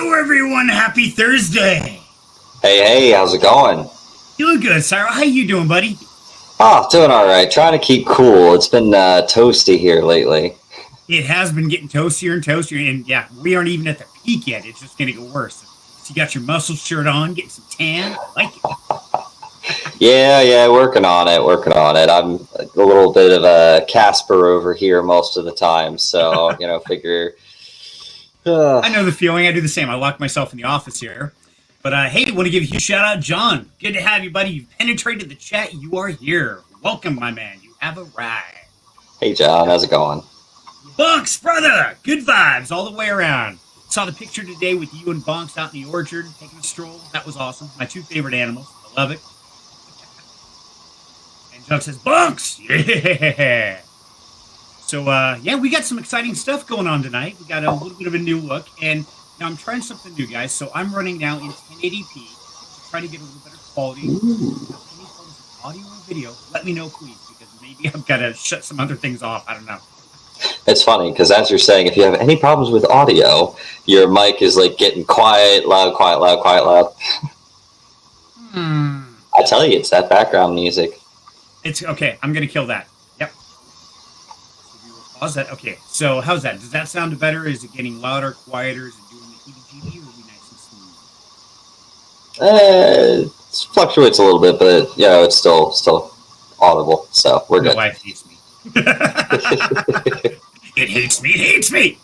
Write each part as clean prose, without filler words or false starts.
Hello, everyone. Happy Thursday. Hey, how's it going? Doing good, Cyril. How you doing, buddy? Oh, doing all right. Trying to keep cool. It's been toasty here lately. It has been getting toastier and toastier, and yeah, we aren't even at the peak yet. It's just going to get worse. So you got your muscle shirt on, getting some tan. I like it. Yeah, working on it. I'm a little bit of a Casper over here most of the time, so figure. I know the feeling. I do the same. I lock myself in the office here. But hey, want to give a huge shout out, John. Good to have you, buddy. You've penetrated the chat. You are here. Welcome, my man. You have arrived. Hey, John, how's it going? Bunks, brother. Good vibes all the way around. Saw the picture today with you and Bonks out in the orchard taking a stroll. That was awesome. My two favorite animals. I love it. And John says, Bunks! Yeah! So, yeah, we got some exciting stuff going on tonight. We got a little bit of a new look. And now I'm trying something new, guys. So I'm running now in 1080p to try to get a little better quality. Any forms of audio or video, let me know, please, because maybe I've got to shut some other things off. I don't know. It's funny because as you're saying, if you have any problems with audio, your mic is like getting quiet, loud, quiet, loud, quiet, loud. I tell you, it's that background music. It's okay. I'm going to kill that. Yep. Pause that. Okay. So how's that? Does that sound better? Is it getting louder, quieter? Is it doing the heebie-jeebie, or are we nice and smooth? It fluctuates a little bit, but it's still audible. So we're good. My wife hates me. It hates me. It hates me.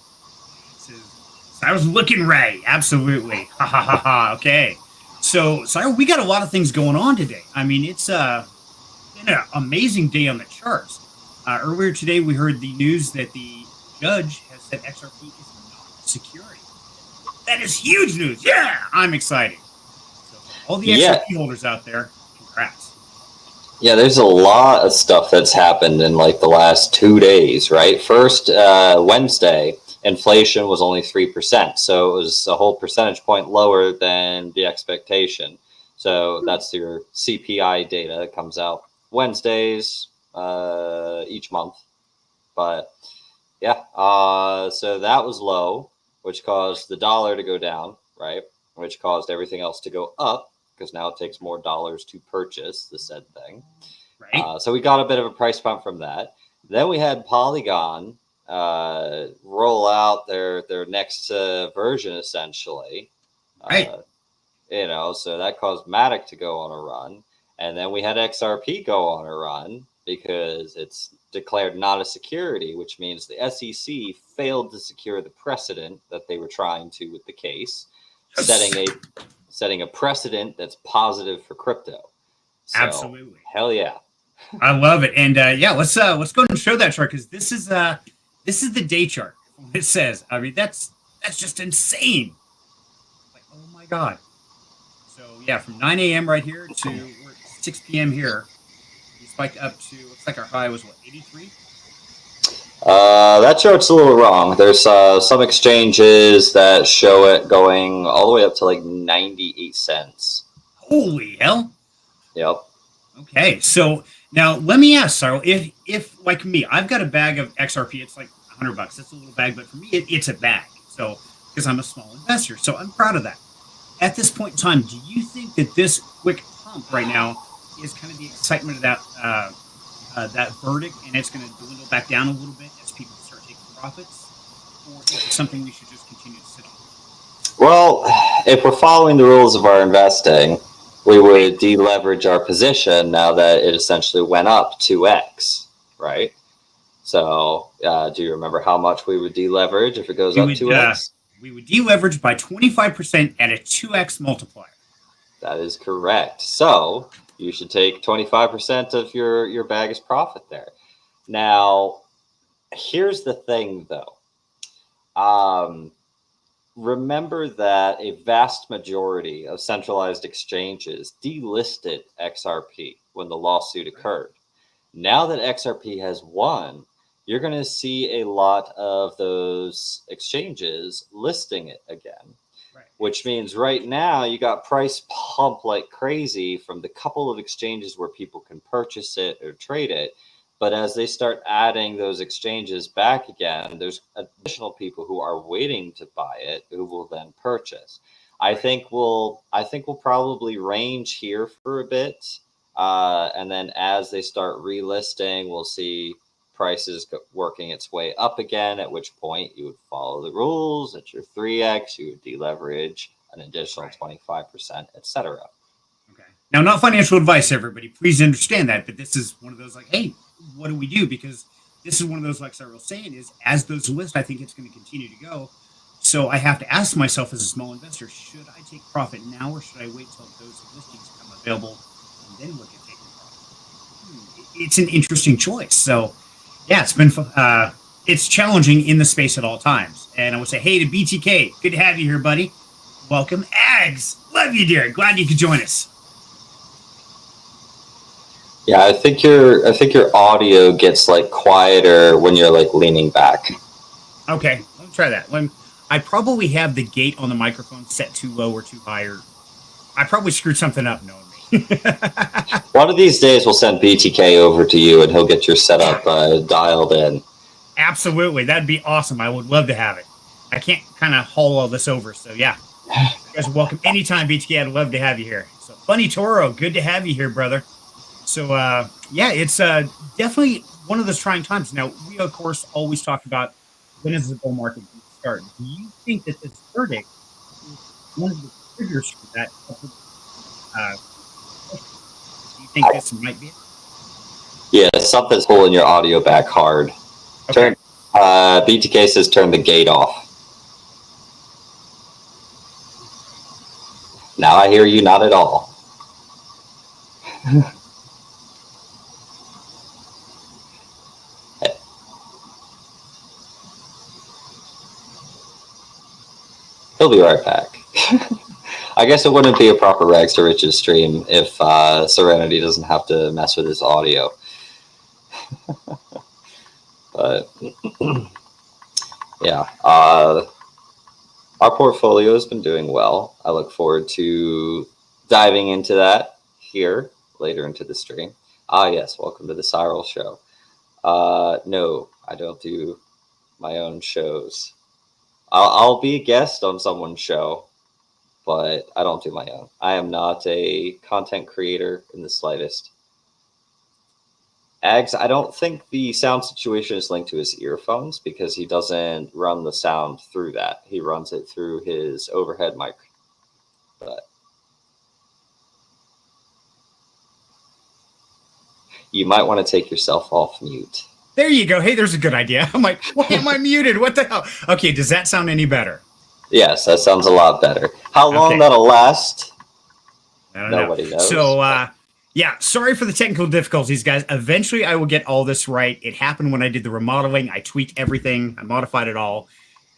I was looking right. Absolutely. Ha ha ha ha. Okay. So, Cyril, we got a lot of things going on today. I mean, it's been an amazing day on the charts. Earlier today, we heard the news that the judge has said XRP is not security. That is huge news. Yeah, I'm excited. So, all the XRP holders out there, congrats. Yeah, there's a lot of stuff that's happened in like the last 2 days, right? First, Wednesday, inflation was only 3%. So it was a whole percentage point lower than the expectation. So that's your CPI data that comes out Wednesdays each month. But yeah, so that was low, which caused the dollar to go down, right? Which caused everything else to go up, because now it takes more dollars to purchase the said thing. Right. So we got a bit of a price bump from that. Then we had Polygon roll out their next version, essentially. Right. So that caused Matic to go on a run. And then we had XRP go on a run because it's declared not a security, which means the SEC failed to secure the precedent that they were trying to with the case, setting a precedent that's positive for crypto. So, absolutely. Hell yeah. I love it. And yeah, let's go ahead and show that chart, because this is the day chart. It says, I mean, that's just insane. Like, oh my God. So yeah, from 9 a.m. right here to 6 p.m. here, we spiked up to, looks like our high was what, 83? That chart's a little wrong. There's some exchanges that show it going all the way up to like 98 cents. Holy hell. Yep. Okay, so now let me ask, Cyril, if like me, I've got a bag of XRP, it's like $100. That's a little bag, but for me, it's a bag. So, because I'm a small investor, so I'm proud of that. At this point in time, do you think that this quick pump right now is kind of the excitement of that verdict, and it's going to dwindle back down a little bit as people start taking profits, or is it something we should just continue to sit on? Well, if we're following the rules of our investing, we would deleverage our position now that it essentially went up 2x, right? So do you remember how much we would deleverage if it goes up 2x? We would deleverage by 25% at a 2x multiplier. That is correct. So you should take 25% of your bag as profit there. Now, here's the thing, though. Remember that a vast majority of centralized exchanges delisted XRP when the lawsuit occurred. Now that XRP has won, you're going to see a lot of those exchanges listing it again, right, which means right now you got price pump like crazy from the couple of exchanges where people can purchase it or trade it But as they start adding those exchanges back again, there's additional people who are waiting to buy it who will then purchase. I think we'll probably range here for a bit, and then as they start relisting, we'll see prices working its way up again. At which point you would follow the rules. At your 3x, you would deleverage an additional 25%, etc. Okay. Now, not financial advice, everybody. Please understand that, but this is one of those like, hey, what do we do? Because this is one of those, like Cyril was saying, is as those list, I think it's going to continue to go. So I have to ask myself as a small investor, should I take profit now or should I wait till those listings become available and then look at taking profit? It's an interesting choice. So yeah, it's challenging in the space at all times. And I would say, hey to BTK, good to have you here, buddy. Welcome, Ags. Love you, dear. Glad you could join us. Yeah, I think your audio gets like quieter when you're like leaning back. Okay, let me try that. I probably have the gate on the microphone set too low or too high, or I probably screwed something up knowing me. One of these days we'll send BTK over to you and he'll get your setup dialed in. Absolutely, that'd be awesome. I would love to have it. I can't kind of haul all this over, so yeah. You guys are welcome anytime, BTK. I'd love to have you here. So, Funny Toro, good to have you here, brother. So, yeah, it's definitely one of those trying times. Now, we, of course, always talk about when is the bull market going to start. Do you think that this verdict is one of the triggers for that? Do you think this might be it? Yeah, something's pulling your audio back hard. Okay. BTK says turn the gate off. Now I hear you not at all. He'll be right back. I guess it wouldn't be a proper Rags to Riches stream if Serenity doesn't have to mess with his audio. But yeah, our portfolio has been doing well. I look forward to diving into that here later into the stream. Yes, welcome to the Cyril Show. No, I don't do my own shows. I'll be a guest on someone's show, but I don't do my own. I am not a content creator in the slightest. Ags, I don't think the sound situation is linked to his earphones because he doesn't run the sound through that. He runs it through his overhead mic. But you might want to take yourself off mute. There you go. Hey, there's a good idea. I'm like, why am I muted? What the hell? Okay, does that sound any better? Yes, that sounds a lot better. How long that'll last, nobody knows. So, yeah, sorry for the technical difficulties, guys. Eventually, I will get all this right. It happened when I did the remodeling. I tweaked everything. I modified it all.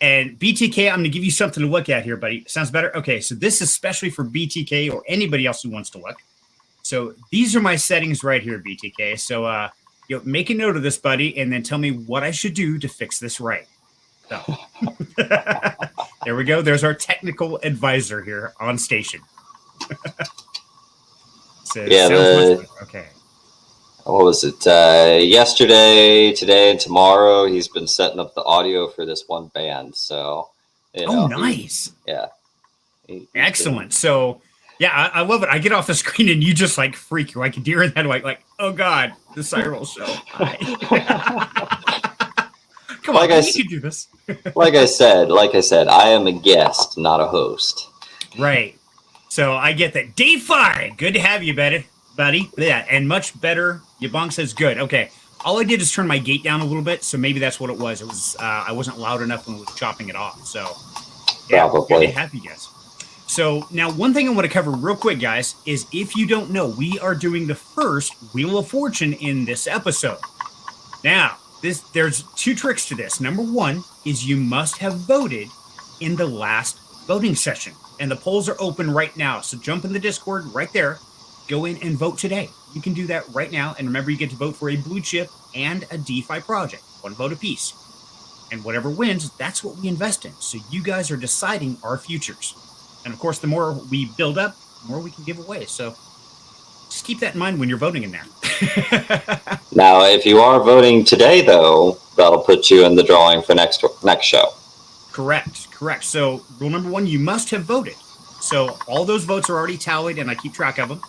And BTK, I'm going to give you something to look at here, buddy. Sounds better? Okay, so this is especially for BTK or anybody else who wants to look. So these are my settings right here, BTK. So, make a note of this, buddy, and then tell me what I should do to fix this right. So, there we go. There's our technical advisor here on station. So okay. What was it? Yesterday, today, and tomorrow, he's been setting up the audio for this one band. So, nice. Yeah. Excellent. So, yeah, I love it. I get off the screen and you just like freak. Like a deer in the headlight. Like, oh God, the Cyril Show. Come on, you can do this. like I said, I am a guest, not a host. Right. So I get that. D5, good to have you, buddy. Yeah, and much better. Yabong says good. Okay. All I did is turn my gate down a little bit, so maybe that's what it was. It was I wasn't loud enough when I was chopping it off. So yeah, probably. Good to have you guys. So now one thing I want to cover real quick, guys, is if you don't know, we are doing the first Wheel of Fortune in this episode. Now, there's two tricks to this. Number one is you must have voted in the last voting session. And the polls are open right now. So jump in the Discord right there. Go in and vote today. You can do that right now. And remember, you get to vote for a blue chip and a DeFi project. One vote apiece. And whatever wins, that's what we invest in. So you guys are deciding our futures. And of course, the more we build up, the more we can give away. So just keep that in mind when you're voting in there. Now, if you are voting today, though, that'll put you in the drawing for next show. Correct. So rule number 1, you must have voted. So all those votes are already tallied, and I keep track of them.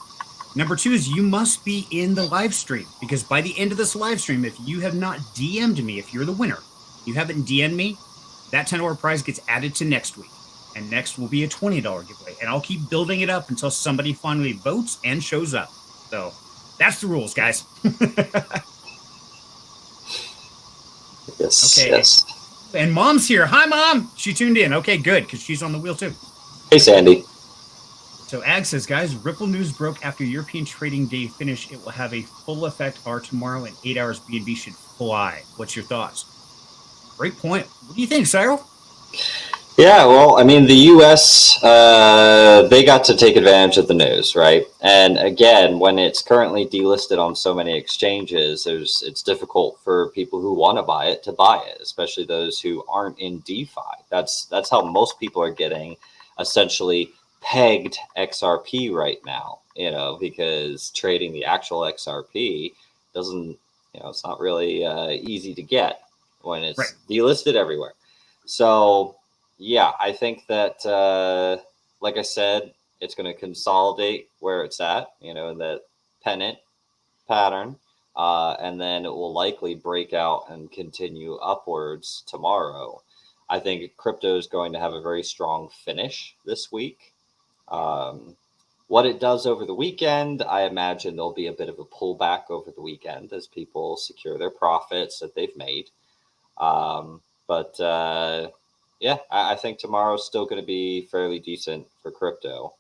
Number 2 is you must be in the live stream, because by the end of this live stream, if you have not DM'd me, if you're the winner, you haven't DM'd me, that $10 prize gets added to next week. And next will be a $20 giveaway. And I'll keep building it up until somebody finally votes and shows up. So that's the rules, guys. Yes. Okay. Yes. And Mom's here. Hi, Mom. She tuned in. Okay, good, because she's on the wheel too. Hey, Sandy. So Ag says, guys, Ripple news broke after European trading day finish. It will have a full effect tomorrow. In 8 hours, BNB should fly. What's your thoughts? Great point. What do you think, Cyril? Yeah, well, I mean, the U.S., they got to take advantage of the news, right? And again, when it's currently delisted on so many exchanges, it's difficult for people who want to buy it, especially those who aren't in DeFi. That's how most people are getting essentially pegged XRP right now, because trading the actual XRP doesn't, it's not really easy to get when it's delisted everywhere. So, yeah, I think that, like I said, it's going to consolidate where it's at, in that pennant pattern, and then it will likely break out and continue upwards tomorrow. I think crypto is going to have a very strong finish this week. What it does over the weekend, I imagine there'll be a bit of a pullback over the weekend as people secure their profits that they've made. Yeah, I think tomorrow's still going to be fairly decent for crypto.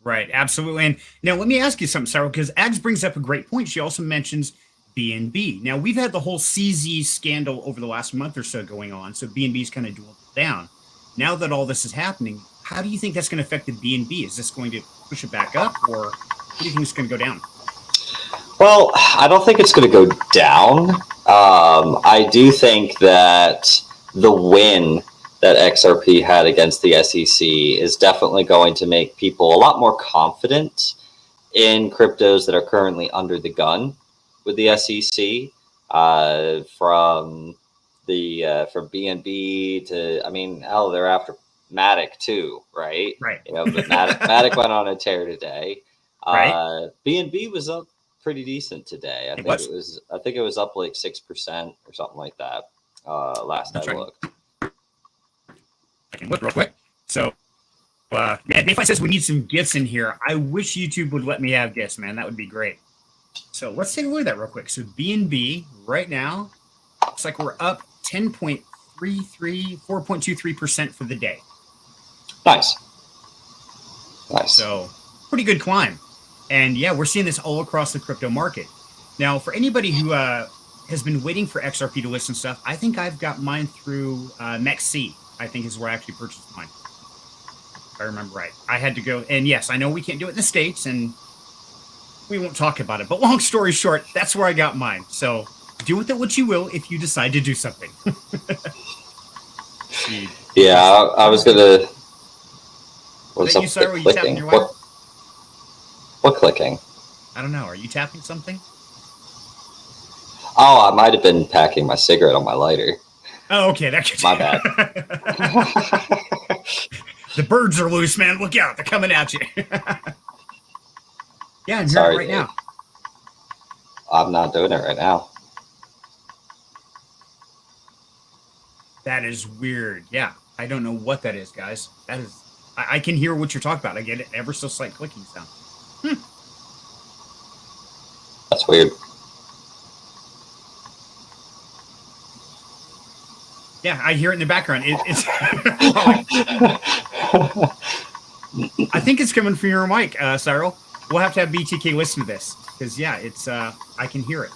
Right, absolutely. And now let me ask you something, Cyril, because Ags brings up a great point. She also mentions BNB. Now, we've had the whole CZ scandal over the last month or so going on, so BNB's kind of dwindled down. Now that all this is happening, how do you think that's going to affect the BNB? Is this going to push it back up, or what do you think it's going to go down? Well, I don't think it's going to go down. I do think that the win that XRP had against the SEC is definitely going to make people a lot more confident in cryptos that are currently under the gun with the SEC, from BNB to, I mean, hell, they're after Matic too, right? Right. But Matic went on a tear today. Right. BNB was up pretty decent today. I think it was up like 6% or something like that. Last I looked. I can look real quick. So, Dave says we need some gifts in here. I wish YouTube would let me have gifts, man. That would be great. So let's take a look at that real quick. So BNB right now looks like we're up 4.23% for the day. Nice. So pretty good climb. And yeah, we're seeing this all across the crypto market. Now, for anybody who has been waiting for XRP to list and stuff, I think I've got mine through MEXC. I think is where I actually purchased mine, if I remember right. I had to go, and yes, I know we can't do it in the States, and we won't talk about it. But long story short, that's where I got mine. So do with it what you will if you decide to do something. Yeah, I was gonna. What's up? Cyril, you tapping your wire? What clicking? I don't know. Are you tapping something? Oh, I might have been packing my cigarette on my lighter. Oh, okay. That could my bad. The birds are loose, man. Look out. They're coming at you. Yeah, I'm Sorry, here right now. I'm not doing it right now. That is weird. Yeah. I don't know what that is, guys. That is, I can hear what you're talking about. I get it ever so slight clicking sound. That's weird. Yeah, I hear it in the background. It's I think it's coming from your mic, Cyril. We'll have to have BTK listen to this because yeah, it's I can hear it.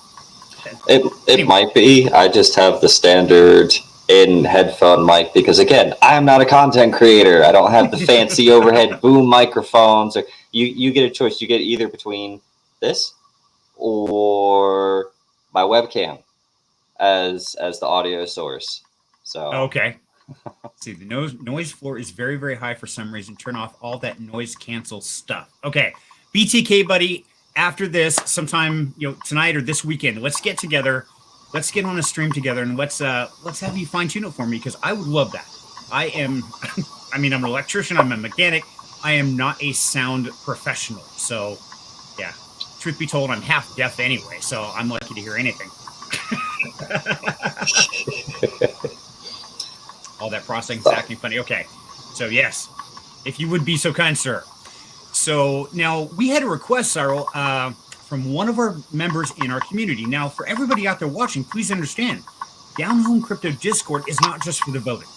It might be. I just have the standard in headphone mic because again, I am not a content creator. I don't have the fancy overhead boom microphones. Or you get a choice. You get either between this or my webcam as the audio source. So okay. See, the noise floor is very, very high for some reason. Turn off all that noise cancel stuff. Okay. BTK, buddy, after this, sometime tonight or this weekend, let's get together. Let's get on a stream together, and let's have you fine tune it for me, because I would love that. I am, I mean, I'm an electrician. I'm a mechanic. I am not a sound professional. So, yeah. Truth be told, I'm half deaf anyway, so I'm lucky to hear anything. All that processing is acting funny. Okay. So, yes, if you would be so kind, sir. So, now we had a request, Cyril, from one of our members in our community. Now, for everybody out there watching, please understand, Down Home Crypto Discord is not just for the voting.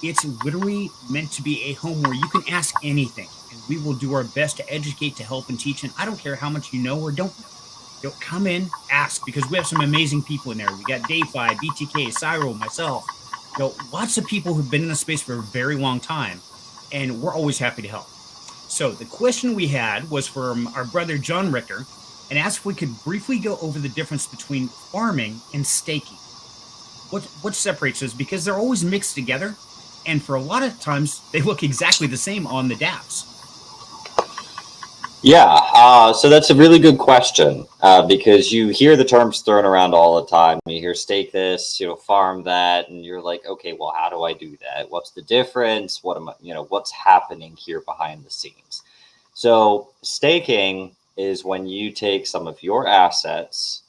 It's literally meant to be a home where you can ask anything, and we will do our best to educate, to help, and teach. And I don't care how much you know or don't know. Come in, ask, because we have some amazing people in there. We got DayFi, BTK, Cyril, myself. Lots of people who've been in the space for a very long time, and we're always happy to help. So the question we had was from our brother John Richter, and asked if we could briefly go over the difference between farming and staking. What separates us, because they're always mixed together, and for a lot of times they look exactly the same on the dApps. Yeah, so that's a really good question, because you hear the terms thrown around all the time. You hear stake this, farm that, and you're like, okay, well, how do I do that? What's the difference? What am I, what's happening here behind the scenes? So staking is when you take some of your assets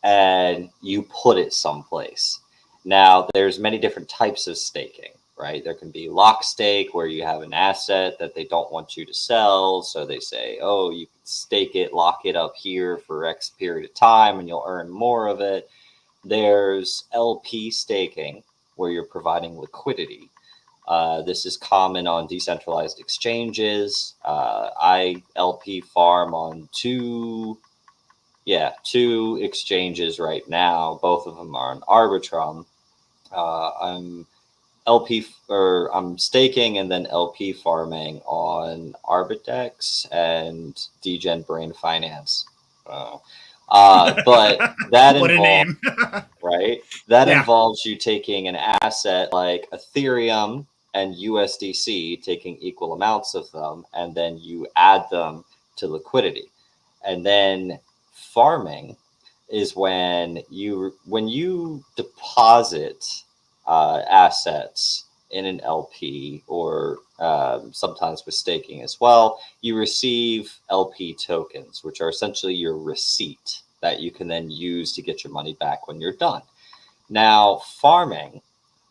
and you put it someplace. Now, there's many different types of staking, right? There can be lock stake, where you have an asset that they don't want you to sell. So they say, oh, you can stake it, lock it up here for X period of time, and you'll earn more of it. There's LP staking, where you're providing liquidity. This is common on decentralized exchanges. I LP farm on two exchanges right now. Both of them are on Arbitrum. I'm staking and then LP farming on Arbitex and Degen Brain Finance. But that What involves, a name. right? That involves you taking an asset like Ethereum and USDC, taking equal amounts of them, and then you add them to liquidity. And then farming is when you deposit assets in an LP, or sometimes with staking as well, you receive LP tokens, which are essentially your receipt that you can then use to get your money back when you're done. Now, farming,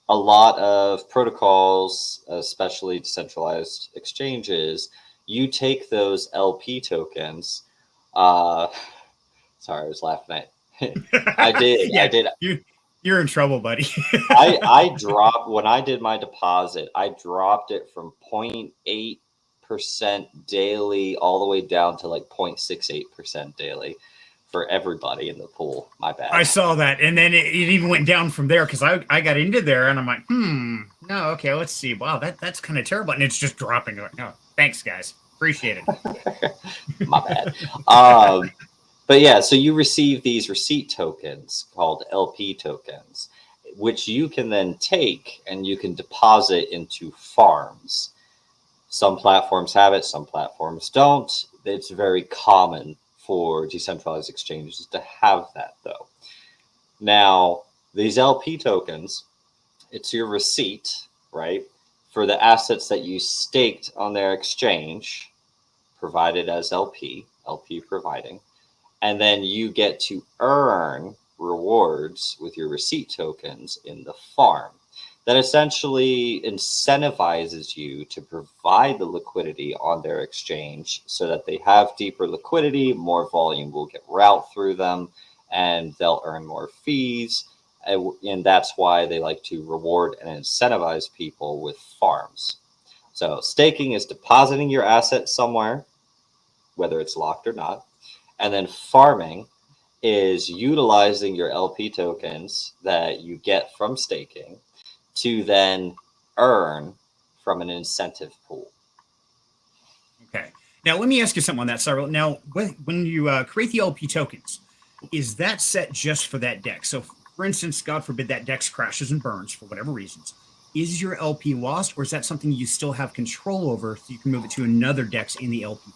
a lot of protocols, especially decentralized exchanges, you take those LP tokens. Sorry, I was laughing at. I did. You're in trouble, buddy. I dropped, when I did my deposit, I dropped it from 0.8% daily all the way down to like 0.68% daily for everybody in the pool. My bad. I saw that, and then it even went down from there, because I got into there and I'm like, no, okay, let's see. Wow, that's kind of terrible, and it's just dropping. Like, no, thanks, guys, appreciate it. My bad. But yeah, so you receive these receipt tokens called LP tokens, which you can then take and you can deposit into farms. Some platforms have it, some platforms don't. It's very common for decentralized exchanges to have that, though. Now, these LP tokens, it's your receipt, right, for the assets that you staked on their exchange, provided as LP providing. And then you get to earn rewards with your receipt tokens in the farm. That essentially incentivizes you to provide the liquidity on their exchange, so that they have deeper liquidity, more volume will get routed through them, and they'll earn more fees. And that's why they like to reward and incentivize people with farms. So staking is depositing your assets somewhere, whether it's locked or not. And then farming is utilizing your LP tokens that you get from staking to then earn from an incentive pool. Okay. Now, let me ask you something on that, Cyril. Now, when you create the LP tokens, is that set just for that DEX? So, for instance, God forbid that DEX crashes and burns for whatever reasons. Is your LP lost, or is that something you still have control over, so you can move it to another DEX in the LP?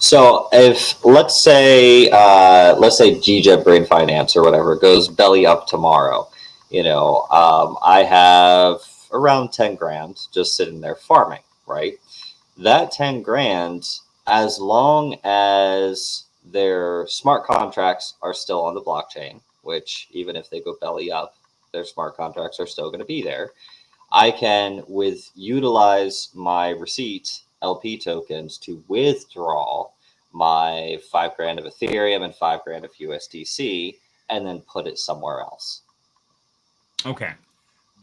So if let's say GJet Brain Finance or whatever goes belly up tomorrow, I have around 10 grand just sitting there farming, right? That 10 grand, as long as their smart contracts are still on the blockchain, which even if they go belly up, their smart contracts are still going to be there. I can utilize my receipt LP tokens to withdraw my 5 grand of Ethereum and 5 grand of USDC and then put it somewhere else. Okay.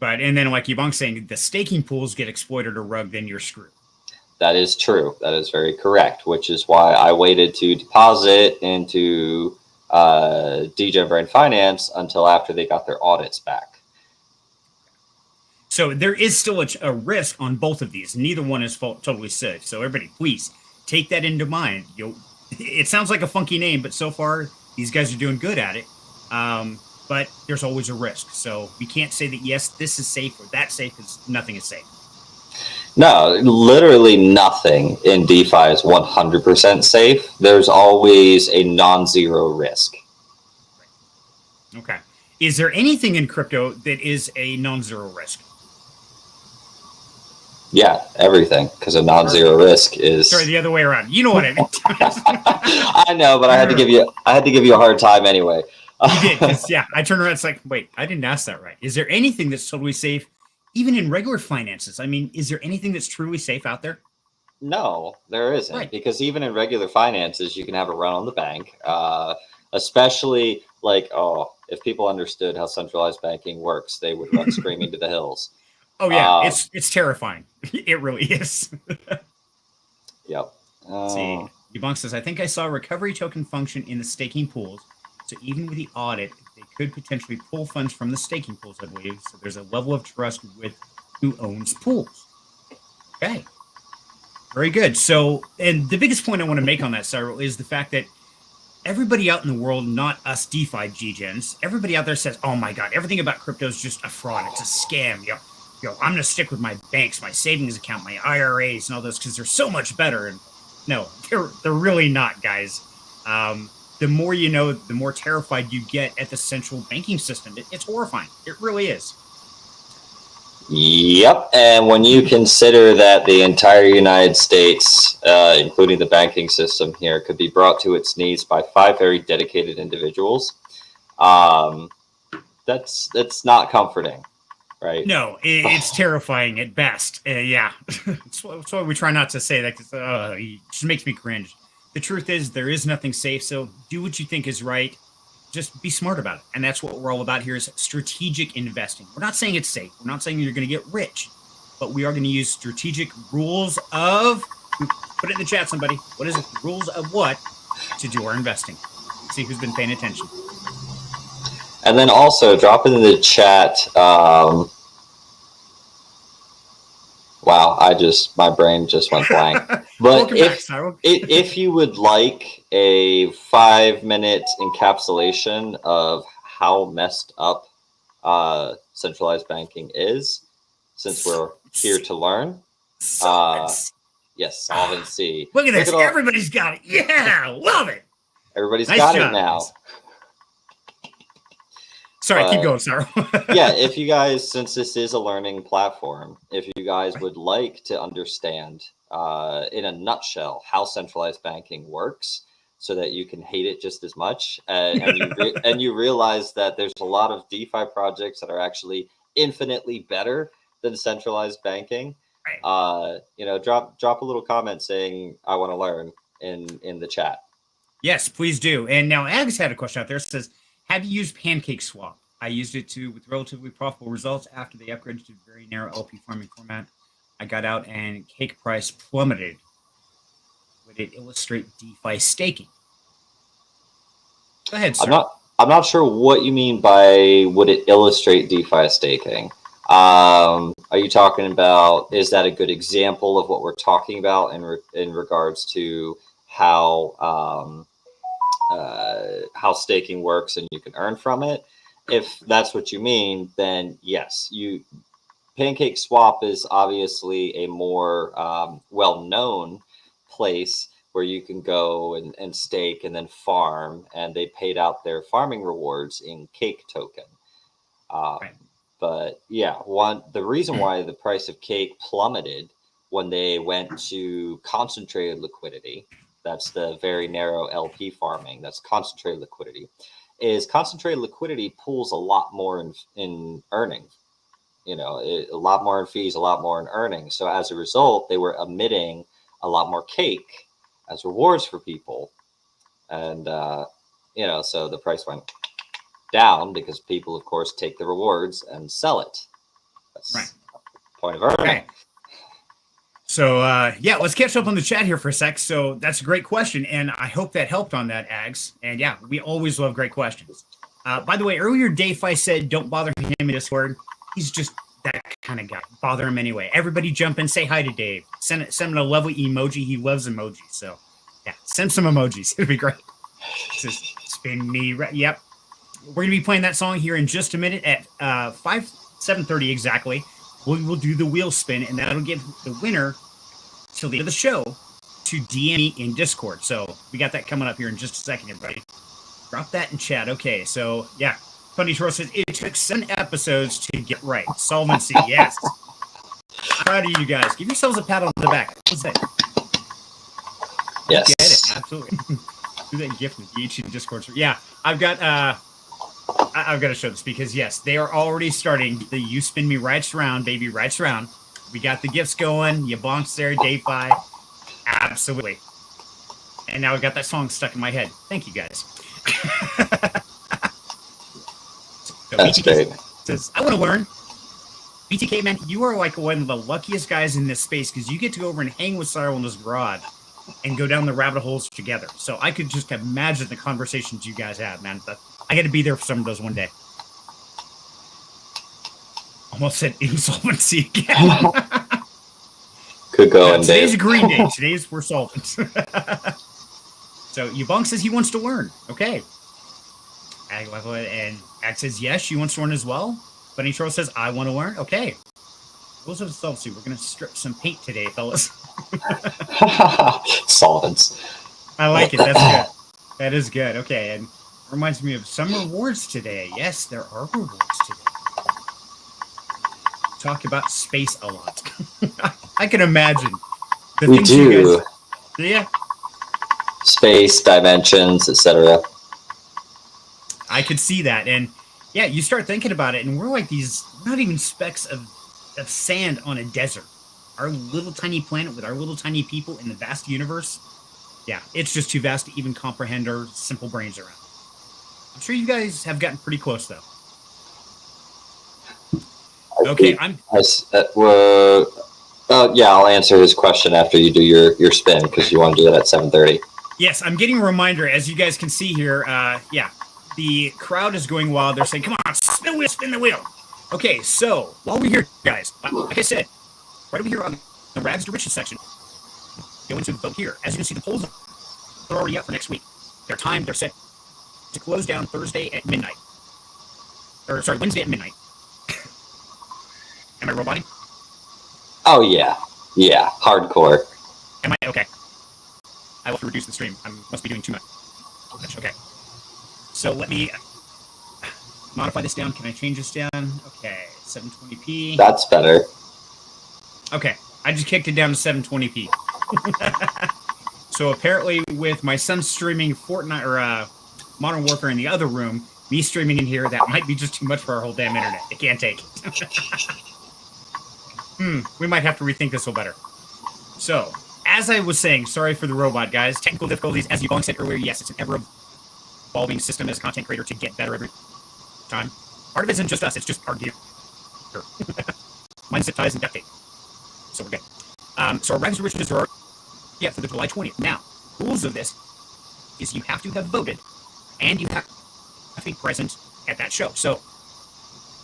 And then like Yvonne's saying, the staking pools get exploited or rugged, then you're screwed. That is true. That is very correct, which is why I waited to deposit into DJ Brain Finance until after they got their audits back. So there is still a risk on both of these. Neither one is totally safe. So everybody, please take that into mind. It sounds like a funky name, but so far these guys are doing good at it. But there's always a risk. So we can't say that, yes, this is safe or that's safe, because nothing is safe. No, literally nothing in DeFi is 100% safe. There's always a non-zero risk. Okay. Is there anything in crypto that is a non-zero risk? Yeah, everything, because a non-zero risk is. Sorry, the other way around. You know what I mean? I know, but I had to give you a hard time anyway. You did, because I turned around. It's like, wait, I didn't ask that right. Is there anything that's totally safe, even in regular finances? I mean, is there anything that's truly safe out there? No, there isn't, right. Because even in regular finances, you can have a run on the bank, especially if people understood how centralized banking works, they would run screaming to the hills. Oh yeah, it's terrifying. It really is. Yep. See, Debunk says, I think I saw a recovery token function in the staking pools. So even with the audit, they could potentially pull funds from the staking pools, I believe. So there's a level of trust with who owns pools. Okay. Very good. So, and the biggest point I want to make on that, Cyril, is the fact that everybody out in the world, not us DeFi G-Gens, everybody out there says, oh my God, everything about crypto is just a fraud. It's a scam. I'm going to stick with my banks, my savings account, my IRAs and all those because they're so much better. And no, they're really not, guys. The more you know, the more terrified you get at the central banking system. It's horrifying. It really is. Yep. And when you consider that the entire United States, including the banking system here, could be brought to its knees by 5 very dedicated individuals, that's not comforting. Right. No, it's terrifying at best. Yeah. That's why we try not to say that, because it just makes me cringe. The truth is there is nothing safe. So do what you think is right. Just be smart about it. And that's what we're all about here, is strategic investing. We're not saying it's safe. We're not saying you're going to get rich, but we are going to use strategic rules of, put it in the chat, somebody. What is it? Rules of what to do our investing. Let's see who's been paying attention. And then also drop it in the chat. Wow, my brain just went blank. But if you would like a 5-minute encapsulation of how messed up centralized banking is, since we're here to learn, yes, solvency. Look at this. Everybody's got it. Yeah, love it. Everybody's got it now. Sorry, keep going, Cyril. Yeah, if you guys, since this is a learning platform, if you guys would like to understand in a nutshell how centralized banking works, so that you can hate it just as much, and you realize that there's a lot of DeFi projects that are actually infinitely better than centralized banking, drop a little comment saying I want to learn in the chat. Yes, please do. And now Ag's had a question out there. It says, have you used PancakeSwap? I used it with relatively profitable results after they upgraded to very narrow LP farming format. I got out and cake price plummeted. Would it illustrate DeFi staking? Go ahead, sir. I'm not sure what you mean by would it illustrate DeFi staking. Are you talking about, is that a good example of what we're talking about in regards to how staking works and you can earn from it? If that's what you mean, then yes, PancakeSwap is obviously a more well-known place where you can go and stake and then farm, and they paid out their farming rewards in cake token. Right. But yeah, the reason why the price of cake plummeted when they went to concentrated liquidity, that's the very narrow LP farming, that's concentrated liquidity, is concentrated liquidity pulls a lot more in earnings. A lot more in fees, a lot more in earnings. So as a result, they were emitting a lot more cake as rewards for people. And, so the price went down because people, of course, take the rewards and sell it. That's right. the point of earning. Okay. So, let's catch up on the chat here for a sec. So that's a great question, and I hope that helped on that, Ags. And yeah, we always love great questions. By the way, earlier Dave said don't bother him in Discord. He's just that kind of guy. Bother him anyway. Everybody jump in, say hi to Dave. Send him a lovely emoji. He loves emojis. So yeah, send some emojis. It'd be great. Just spin me right. Yep. We're going to be playing that song here in just a minute at 7:30 exactly. We will do the wheel spin, and that'll give the winner till the end of the show to DM me in Discord. So we got that coming up here in just a second, everybody. Drop that in chat. Okay, so yeah. Funny Troll says it took 7 episodes to get right. Solvency, yes. Proud of you guys. Give yourselves a pat on the back. What's that? Yes. Get it, absolutely. Do that gift with each in Discord. Yeah, I've got to show this because yes, they are already starting the "You Spin Me Right Round, Baby Right Round." We got the gifts going. You bonks there, Day5. Absolutely. And now I've got that song stuck in my head. Thank you guys. So that's BTK great. Says, I want to learn. BTK, man, you are like one of the luckiest guys in this space because you get to go over and hang with Cyril in his garage and go down the rabbit holes together. So I could just imagine the conversations you guys have, man. But I got to be there for some of those one day. Almost said insolvency again. Could go in Today's Dave. a green day. Today's we're solvent. So Yubong says he wants to learn. Okay. And Ag says yes, she wants to learn as well. Bunny Troll says I want to learn. Okay. Rules of solvency. We're gonna strip some paint today, fellas. Solvents. I like it. That's good. That is good. Okay, and it reminds me of some rewards today. Yes, there are rewards today. Talk about space a lot. I can imagine. We do. You guys, yeah. Space, dimensions, etc. I could see that. And yeah, you start thinking about it, and we're like these, not even specks of sand on a desert. Our little tiny planet with our little tiny people in the vast universe. Yeah, it's just too vast to even comprehend our simple brains around. I'm sure you guys have gotten pretty close, though. Okay, I'll answer his question after you do your spin because you want to do that at 7:30. Yes, I'm getting a reminder, as you guys can see here. The crowd is going wild. They're saying, "Come on, spin the wheel, spin the wheel." Okay, so while we're here, guys, like I said, right over here on the Rags to Riches section, go into the vote here. As you can see, the polls are already up for next week. They're timed. They're set to close down Thursday at midnight. Wednesday at midnight. Am I roboting? Oh, yeah. Yeah, hardcore. Am I? Okay. I will have to reduce the stream. I must be doing too much. Okay. So let me modify this down. Can I change this down? Okay, 720p. That's better. Okay, I just kicked it down to 720p. So apparently with my son streaming Fortnite or Modern Warfare in the other room, me streaming in here, that might be just too much for our whole damn internet. It can't take it. We might have to rethink this a little better. So, as I was saying, sorry for the robot, guys. Technical difficulties, as you all said earlier, yes, it's an ever-evolving system as a content creator to get better every time. Part of it isn't just us, it's just our gear. Mine's zip ties and duct tape. So we're good. So our Rags to Riches are for the July 20th. Now, rules of this is you have to have voted, and you have to be present at that show. So,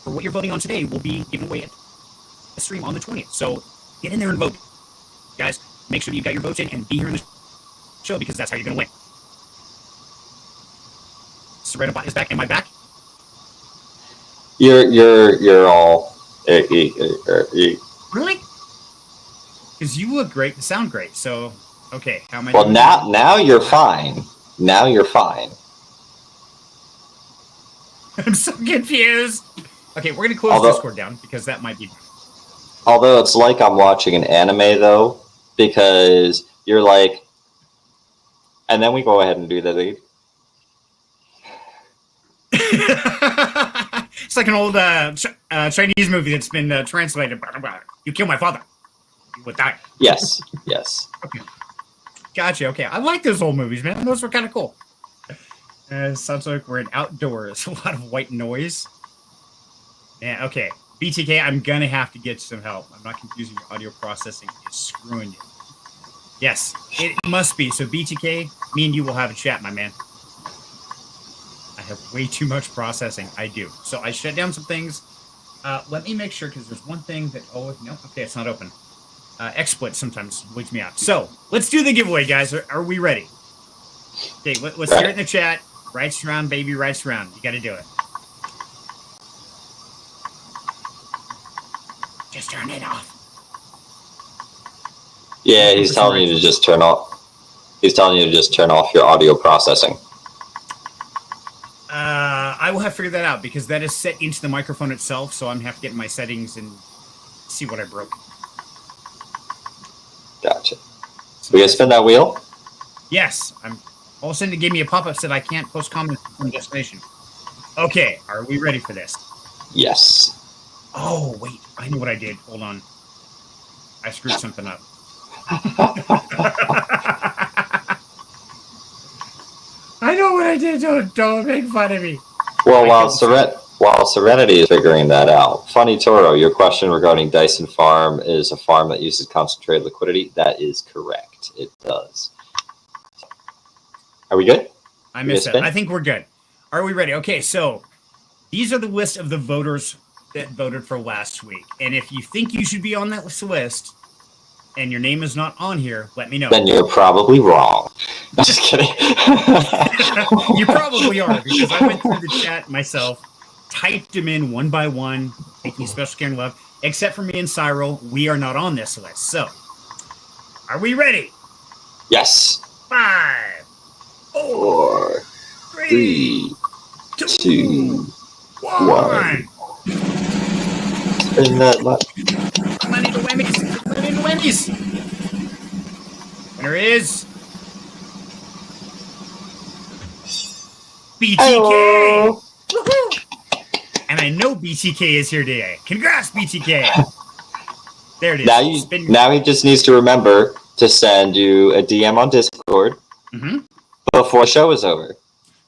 for what you're voting on today will be given away at the stream on the 20th. So, get in there and vote. Guys, make sure you got your votes in and be here in the show because that's how you're going to win. Serenity is back. Am I back? You're all. Really? Because you look great and sound great. So Okay, how many? Well, now you're fine. Now you're fine. I'm so confused. Okay, we're gonna close Discord down because that might be. Although it's like I'm watching an anime though, because you're like, and then we go ahead and do that. It's like an old Chinese movie that's been translated. You kill my father, you would die. Yes, yes. Okay, gotcha. Okay, I like those old movies, man. Those were kind of cool. Sounds like we're in outdoors. A lot of white noise. Yeah. Okay, BTK, I'm gonna have to get some help. I'm not confusing your audio processing. It's screwing you. Yes, it must be. So BTK, me and you will have a chat, my man. I have way too much processing. I do. So I shut down some things. Let me make sure, because there's one thing that, oh, no, okay, it's not open. XSplit sometimes leaks me out. So let's do the giveaway, guys. Are we ready? Okay, let's hear it in the chat. Right surround, baby, right surround. You got to do it. Just turn it off. Yeah, he's telling you to just turn off. He's telling you to just turn off your audio processing. I will have to figure that out because that is set into the microphone itself. So I'm gonna have to get in my settings and see what I broke. Gotcha. We gonna spin that wheel? Yes. All of a sudden it gave me a pop-up said I can't post comments from destination. Okay, are we ready for this? Yes. Oh wait, I know what I did. Hold on. I screwed something up. I know what I did. Don't make fun of me. Well, while Serenity is figuring that out, Funny Toro, your question regarding Dyson Farm is a farm that uses concentrated liquidity. That is correct. It does. Are we good? I missed it. I think we're good. Are we ready? Okay, so these are the list of the voters that voted for last week. And if you think you should be on that list and your name is not on here, let me know. Then you're probably wrong. I'm just kidding. You probably are, because I went through the chat myself, typed them in one by one, taking special care and love. Except for me and Cyril, we are not on this list. So, are we ready? Yes. 5, 4, 3, 2, 1. Spin that button. Money to Whammies. Money to Whammies. Winner is BTK. Woohoo! And I know BTK is here today. Congrats, BTK. There it is. Now he just needs to remember to send you a DM on Discord before the show is over.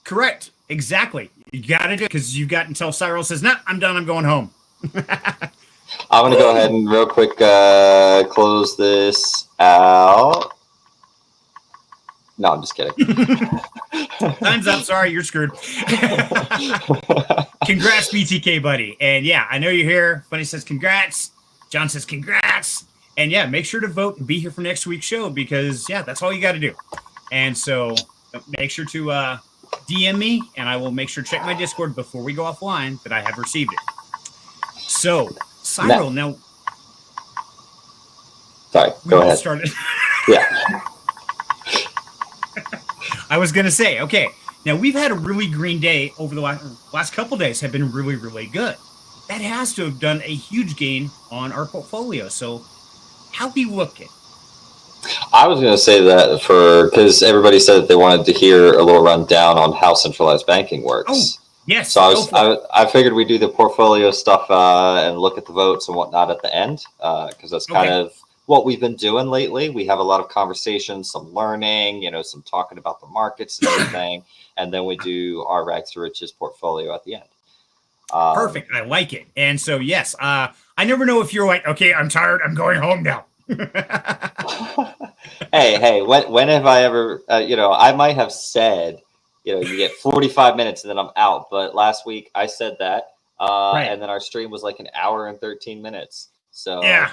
Correct. Exactly. You got to do it because you've got until Cyril says, "No, I'm done. I'm going home." I'm going to go ahead and real quick close this out. No, I'm just kidding. Time's up. Sorry, you're screwed. Congrats, BTK, buddy. And yeah, I know you're here. Funny says congrats. John says congrats. And yeah, make sure to vote and be here for next week's show because, yeah, that's all you got to do. And so make sure to DM me, and I will make sure to check my Discord before we go offline that I have received it. So, Cyril, now. Sorry, go ahead. Yeah. I was going to say, okay, now we've had a really green day over the last couple of days have been really, really good. That has to have done a huge gain on our portfolio. So how we look at? I was going to say that because everybody said that they wanted to hear a little rundown on how centralized banking works. Oh, yes. So I figured we'd do the portfolio stuff and look at the votes and whatnot at the end because that's kind of what we've been doing lately. We have a lot of conversations, some learning, some talking about the markets and everything. And then we do our rags to riches portfolio at the end. Perfect. I like it. And so, yes, I never know if you're like, okay, I'm tired. I'm going home now. hey, when have I ever, I might have said, you get 45 minutes and then I'm out. But last week I said that. And then our stream was like an hour and 13 minutes. So yeah.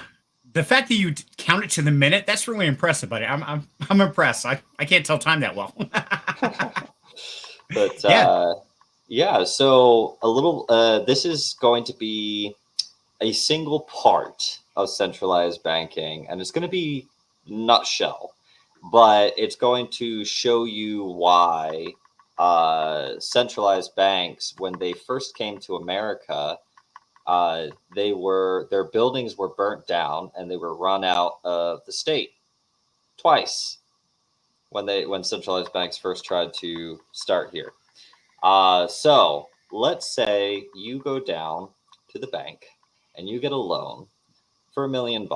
The fact that you count it to the minute, that's really impressive, buddy. I'm impressed. I can't tell time that well. But yeah, so a little this is going to be a single part of centralized banking, and it's going to be nutshell. but it's going to show you why centralized banks, when they first came to America, their buildings were burnt down and they were run out of the state twice when centralized banks first tried to start here. So let's say you go down to the bank and you get a loan for $1 million,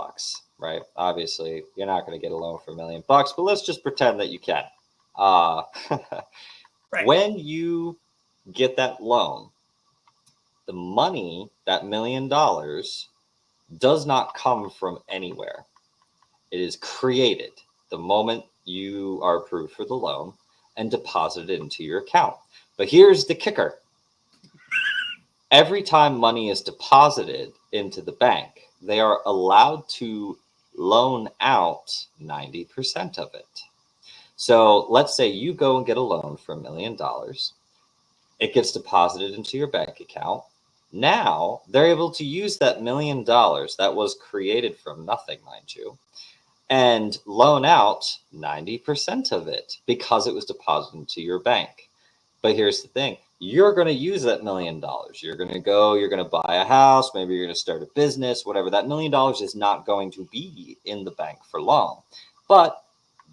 right? Obviously, you're not going to get a loan for $1 million, but let's just pretend that you can. Right. When you get that loan, the money, that $1 million, does not come from anywhere. It is created the moment you are approved for the loan and deposited into your account. But here's the kicker. Every time money is deposited into the bank, they are allowed to loan out 90% of it. So let's say you go and get a loan for $1 million. It gets deposited into your bank account. Now they're able to use that $1 million that was created from nothing, mind you, and loan out 90% of it because it was deposited into your bank. But here's the thing. You're going to use that $1 million. You're going to buy a house. Maybe you're going to start a business, whatever. That $1 million is not going to be in the bank for long, but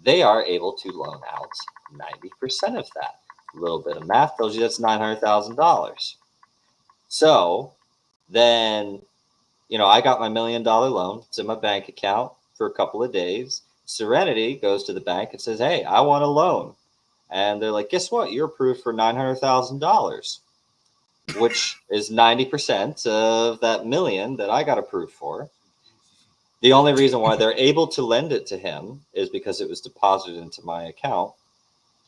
they are able to loan out 90% of that. A little bit of math tells you that's $900,000. So then, I got my $1 million loan. It's in my bank account for a couple of days. Serenity goes to the bank and says, hey, I want a loan. And they're like, guess what? You're approved for $900,000, which is 90% of that $1 million that I got approved for. The only reason why they're able to lend it to him is because it was deposited into my account,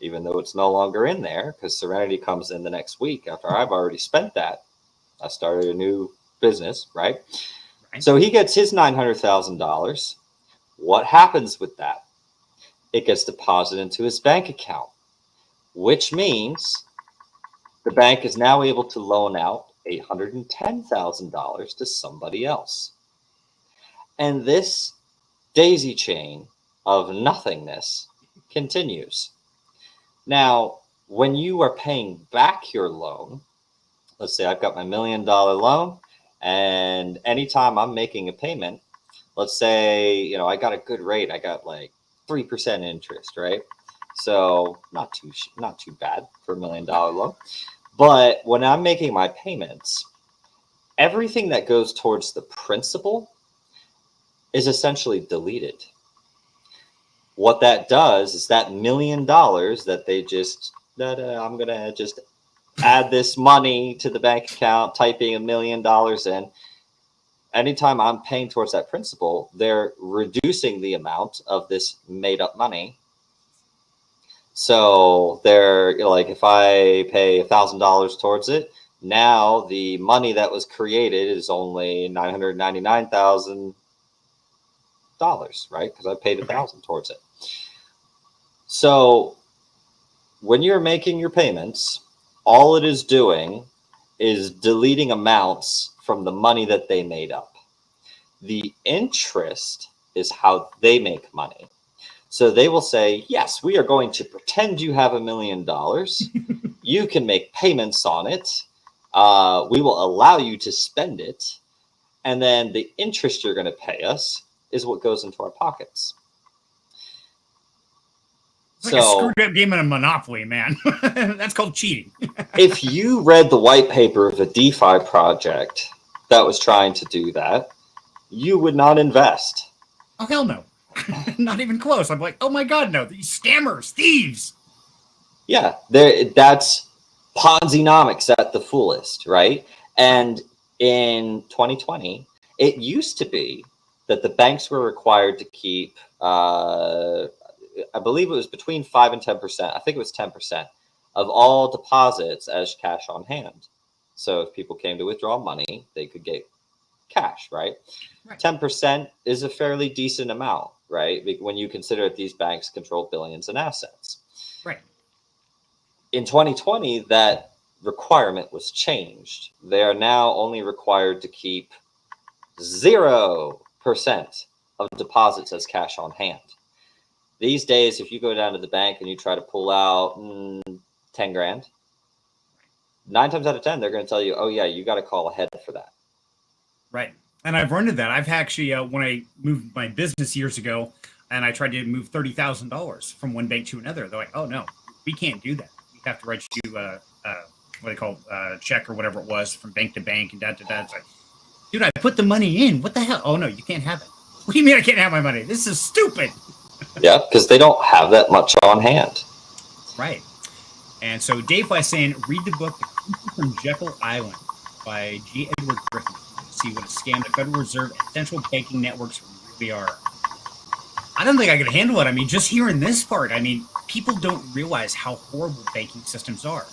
even though it's no longer in there, because Serenity comes in the next week after I've already spent that. I started a new business, right? So he gets his $900,000. What happens with that? It gets deposited into his bank account, which means the bank is now able to loan out $810,000 to somebody else. And this daisy chain of nothingness continues. Now, when you are paying back your loan, let's say I've got my $1 million loan, and anytime I'm making a payment, let's say, I got a good rate. I got like 3% interest, right? So not too bad for $1 million loan. But when I'm making my payments, everything that goes towards the principal is essentially deleted. What that does is that $1 million that they I'm going to just add this money to the bank account, typing $1 million in. Anytime I'm paying towards that principal, they're reducing the amount of this made up money. So they're like, if I pay $1,000 towards it, now the money that was created is only $999,000, right? Because I paid $1,000 towards it. So when you're making your payments, all it is doing is deleting amounts from the money that they made up. The interest is how they make money. So they will say, yes, we are going to pretend you have $1 million. You can make payments on it. We will allow you to spend it. And then the interest you're going to pay us is what goes into our pockets. It's like a screwed up game of Monopoly, man. That's called cheating. If you read the white paper of a DeFi project that was trying to do that, you would not invest. Oh, hell no. Not even close. I'm like, oh my God, no. These scammers, thieves. Yeah, that's Ponzi-nomics at the fullest, right? And in 2020, it used to be that the banks were required to keep, I believe it was between 5 and 10%. I think it was 10% of all deposits as cash on hand. So if people came to withdraw money, they could get cash, right? 10% is a fairly decent amount, right? When you consider that these banks control billions in assets. Right. In 2020, that requirement was changed. They are now only required to keep 0% of deposits as cash on hand. These days, if you go down to the bank and you try to pull out 10 grand, 9 times out of 10, they're going to tell you, oh, yeah, you got to call ahead for that. Right. And I've run into that. I've actually, when I moved my business years ago and I tried to move $30,000 from one bank to another, they're like, oh, no, we can't do that. We have to write you what they call check or whatever it was from bank to bank and da. It's like, dude, I put the money in. What the hell? Oh, no, you can't have it. What do you mean I can't have my money? This is stupid. Yeah, because they don't have that much on hand. Right. And so Dave was saying, read the book The Creature from Jekyll Island by G. Edward Griffin to see what a scam the Federal Reserve and central banking networks really are. I don't think I could handle it. I mean, just hearing this part, I mean, people don't realize how horrible banking systems are.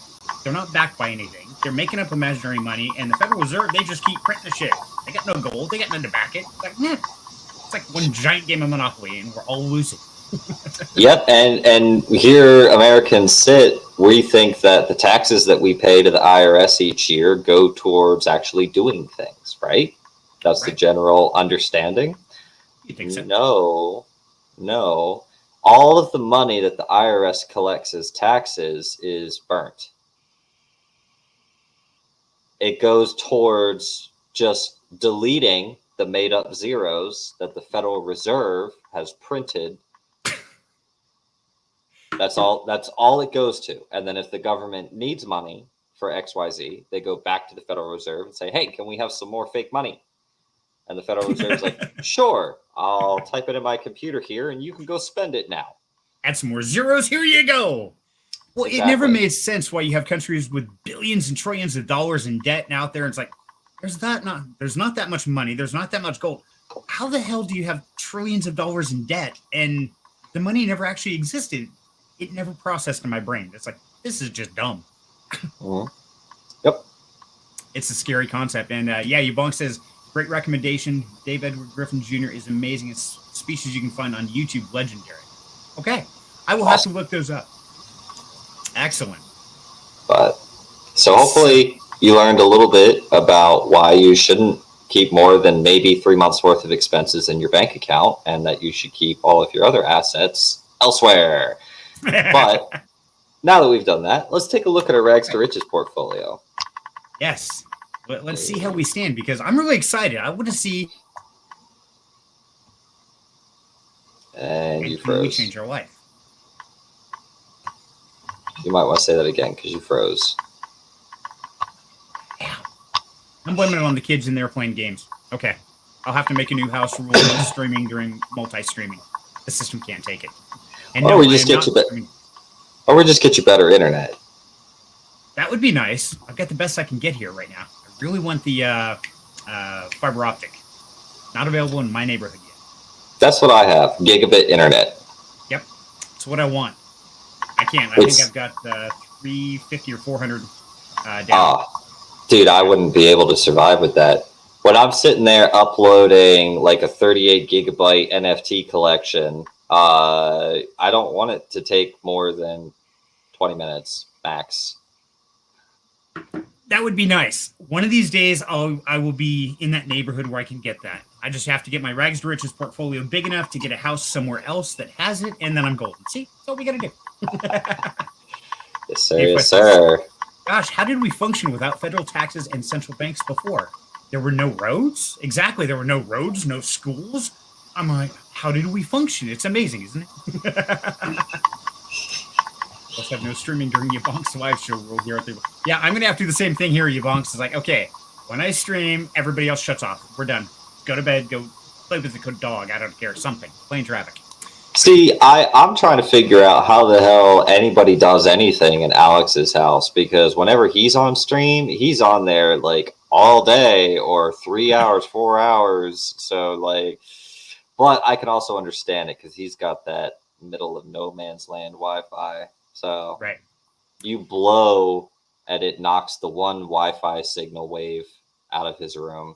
They're not backed by anything. They're making up imaginary money, and the Federal Reserve, they just keep printing the shit. They got no gold. They got nothing to back it. It's like, it's like one giant game of Monopoly, and we're all losing. Yep, and here Americans sit, we think that the taxes that we pay to the IRS each year go towards actually doing things, right? That's the general understanding. You think so? No. All of the money that the IRS collects as taxes is burnt. It goes towards just deleting the made-up zeros that the Federal Reserve has printed. That's all it goes to. And then if the government needs money for XYZ, they go back to the Federal Reserve and say, hey, can we have some more fake money? And the Federal Reserve is like, sure, I'll type it in my computer here and you can go spend it now. Add some more zeros. Here you go. Well, exactly. It never made sense why you have countries with billions and trillions of dollars in debt and out there. And it's like, there's not that much money. There's not that much gold. How the hell do you have trillions of dollars in debt and the money never actually existed? It never processed in my brain. It's like, this is just dumb. Mm-hmm. Yep. It's a scary concept. And Yvonne says, great recommendation. Dave Edward Griffin Jr. is amazing. It's speeches you can find on YouTube, legendary. Okay. I will have to look those up. Excellent. But so hopefully you learned a little bit about why you shouldn't keep more than maybe 3 months worth of expenses in your bank account and that you should keep all of your other assets elsewhere. But now that we've done that, let's take a look at our Rags to Riches portfolio. Yes. Let's see how we stand because I'm really excited. I want to see. And you froze. We change our life. You might want to say that again because you froze. Yeah. I'm blaming it on the kids in there playing games. Okay. I'll have to make a new house rule no streaming during multi-streaming. The system can't take it. And or we just get you better internet. That would be nice. I've got the best I can get here right now. I really want the fiber optic. Not available in my neighborhood yet. That's what I have. Gigabit internet. Yep. That's what I want. I can't. I think I've got 350 or 400 down. Dude, I wouldn't be able to survive with that. When I'm sitting there uploading like a 38 gigabyte NFT collection, I don't want it to take more than 20 minutes max. That would be nice. One of these days, I will be in that neighborhood where I can get that. I just have to get my Rags to Riches portfolio big enough to get a house somewhere else that has it, and then I'm golden. See? That's all we got to do. Yes, sir. Yes, sir. Gosh, how did we function without federal taxes and central banks before? There were no roads? Exactly. There were no roads, no schools. I'm like, how did we function? It's amazing, isn't it? Let's have no streaming during Yebonk's live show rule here. Yeah, I'm going to have to do the same thing here. Yebonk's is like, okay, when I stream, everybody else shuts off. We're done. Go to bed. Go play with the dog. I don't care. Something. Playing traffic. See, I'm trying to figure out how the hell anybody does anything in Alex's house, because whenever he's on stream, he's on there like all day or 3 hours, 4 hours. So like, but I can also understand it because he's got that middle of no man's land Wi-Fi. So right. You blow and it knocks the one Wi-Fi signal wave out of his room.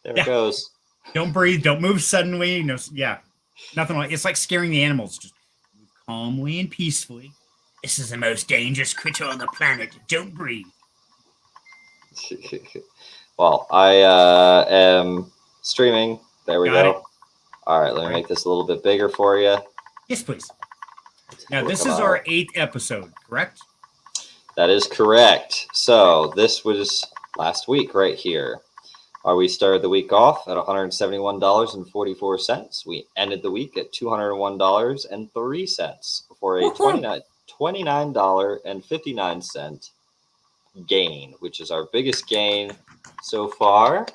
There it goes. Don't breathe. Don't move suddenly. No, nothing like it's like scaring the animals. Just move calmly and peacefully. This is the most dangerous critter on the planet. Don't breathe. Well, I am streaming. There we go. All right, let me make this a little bit bigger for you. Yes, please. Now, this is our 8th episode, correct? That is correct. So this was last week right here. We started the week off at $171.44. We ended the week at $201.03 for a $29.59 gain, which is our biggest gain so far.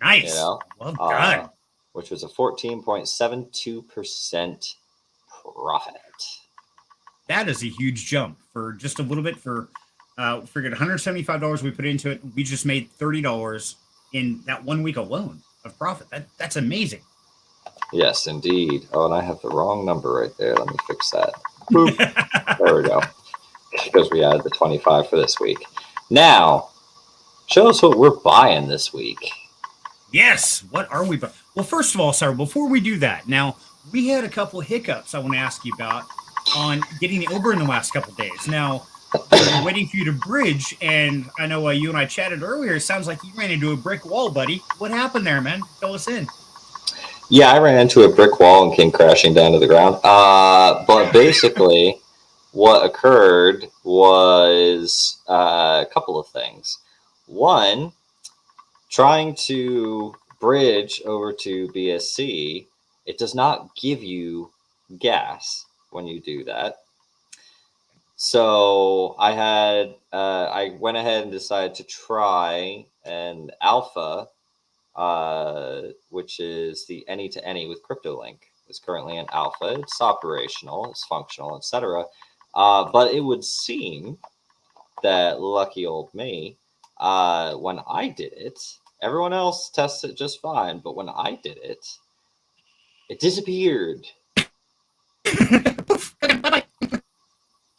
Nice. Well done. Which was a 14.72% profit. That is a huge jump for just a little bit. For forget $175 we put into it. We just made $30 in that 1 week alone of profit. That's amazing. Yes, indeed. Oh, and I have the wrong number right there. Let me fix that. Boop. There we go. Because we added the 25 for this week. Now, show us what we're buying this week. Yes. What are we buying? Well, first of all, Cyril, before we do that, now we had a couple of hiccups I want to ask you about on getting the Uber in the last couple of days. Now, we're waiting for you to bridge, and I know you and I chatted earlier. It sounds like you ran into a brick wall, buddy. What happened there, man? Fill us in. Yeah, I ran into a brick wall and came crashing down to the ground. But basically, what occurred was a couple of things. One, trying to bridge over to BSC, it does not give you gas when you do that. So I went ahead and decided to try an alpha, which is the any to any with CryptoLink. It's currently an alpha. It's operational, it's functional, etc. But it would seem that lucky old me, when I did it, everyone else tested it just fine, but when I did it, it disappeared.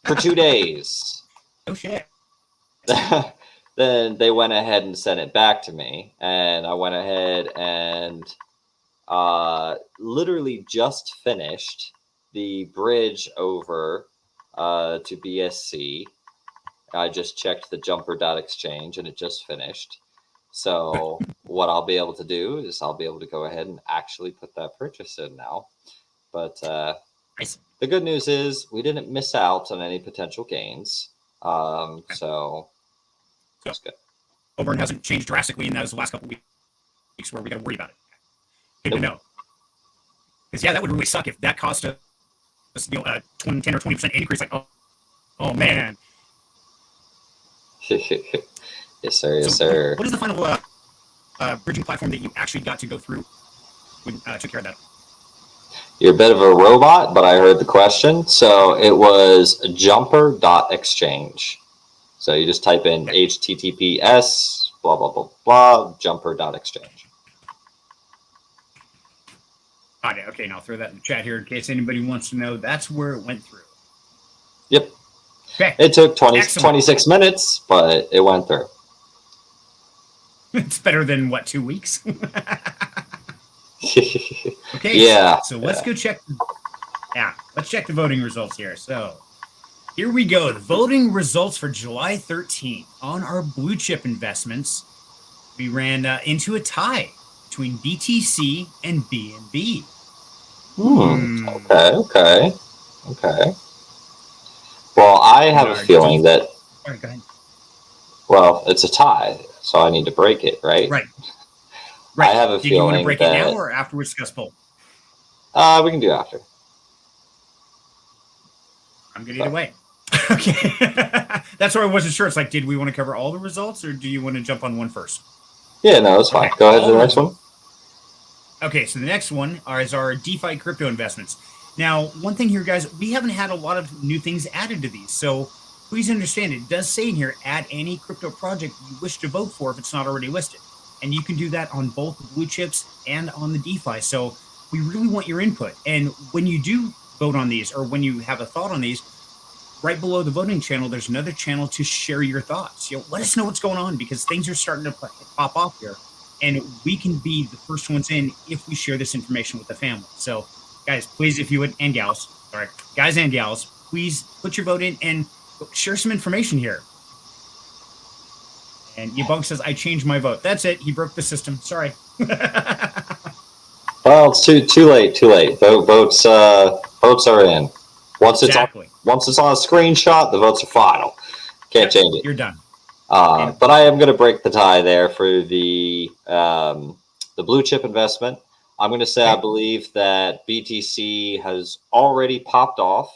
For 2 days. Oh, shit. Then they went ahead and sent it back to me, and I went ahead and literally just finished the bridge over to BSC. I just checked the jumper.exchange, and it just finished. So what I'll be able to do is I'll be able to go ahead and actually put that purchase in now. But nice. The good news is we didn't miss out on any potential gains. So that's good. Auburn hasn't changed drastically in those last couple of weeks where we got to worry about it. Good to know. Because, yeah, that would really suck if that cost us, 10 or 20% increase. Like, oh man. Yes, sir. Yes, sir. What is the final bridging platform that you actually got to go through when took care of that? You're a bit of a robot, but I heard the question. So it was jumper.exchange. So you just type in HTTPS, blah, blah, blah, blah, jumper.exchange. Got it. Okay, now I'll throw that in the chat here in case anybody wants to know. That's where it went through. Yep. Okay. It took 26 minutes, but it went through. It's better than, what, 2 weeks? Okay. Yeah. So let's go check. Let's check the voting results here. So here we go. The voting results for July 13th on our blue chip investments. We ran into a tie between BTC and BNB. Okay. Well, I have a feeling that. All right, go ahead. Well, it's a tie, so I need to break it, right? Right. I have a feeling. Do you want to break that, it now or after we discuss poll? We can do after. I'm good either way. Okay. That's why I wasn't sure. It's like, did we want to cover all the results or do you want to jump on one first? Yeah, no, it's fine. Go ahead to the next one. Okay, so the next one is our DeFi crypto investments. Now, one thing here, guys, we haven't had a lot of new things added to these. So please understand, it does say in here, add any crypto project you wish to vote for if it's not already listed. And you can do that on both blue chips and on the DeFi. So we really want your input. And when you do vote on these or when you have a thought on these, right below the voting channel, there's another channel to share your thoughts. Let us know what's going on because things are starting to pop off here. And we can be the first ones in if we share this information with the family. So, guys, please, if you would, and gals, sorry, guys and gals, please put your vote in and share some information here. And Yabunk says, I changed my vote. That's it. He broke the system. Sorry. Well, it's too late. Votes are in. Once Exactly. it's on a screenshot, the votes are final. Can't change it. You're done. But I am going to break the tie there for the blue chip investment. I'm going to say I believe that BTC has already popped off.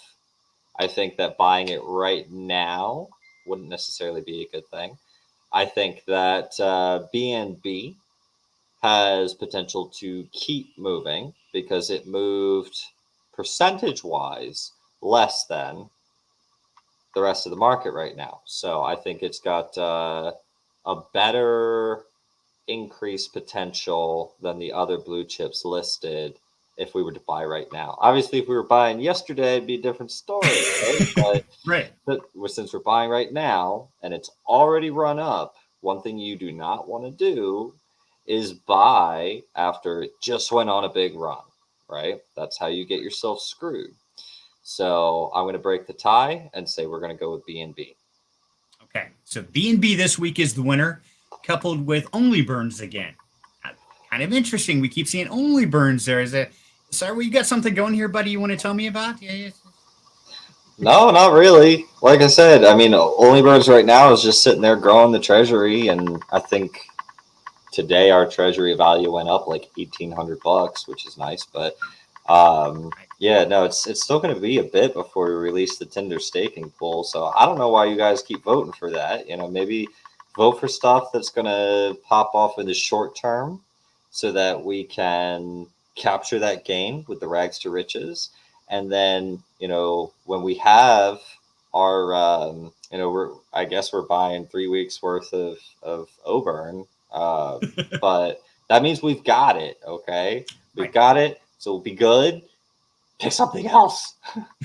I think that buying it right now wouldn't necessarily be a good thing. I think that BNB has potential to keep moving because it moved percentage-wise less than the rest of the market right now. So I think it's got a better increase potential than the other blue chips listed if we were to buy right now. Obviously, if we were buying yesterday, it'd be a different story, right? But since we're buying right now and it's already run up, one thing you do not want to do is buy after it just went on a big run, right? That's how you get yourself screwed. So I'm going to break the tie and say we're going to go with BNB. Okay, so BNB this week is the winner, coupled with only burns again. Kind of interesting. We keep seeing only burns there. Sorry, you got something going here, buddy? You want to tell me about? Yeah. No, not really. Like I said, I mean, only burns right now is just sitting there growing the treasury, and I think today our treasury value went up like $1,800, which is nice. But yeah, no, it's still going to be a bit before we release the Tinder staking pool. So I don't know why you guys keep voting for that. Maybe vote for stuff that's going to pop off in the short term so that we can capture that gain with the rags to riches. And then, when we have our, I guess we're buying 3 weeks worth of Oburn. But that means we've got it. Okay. We've got it. So we'll be good. Pick something else.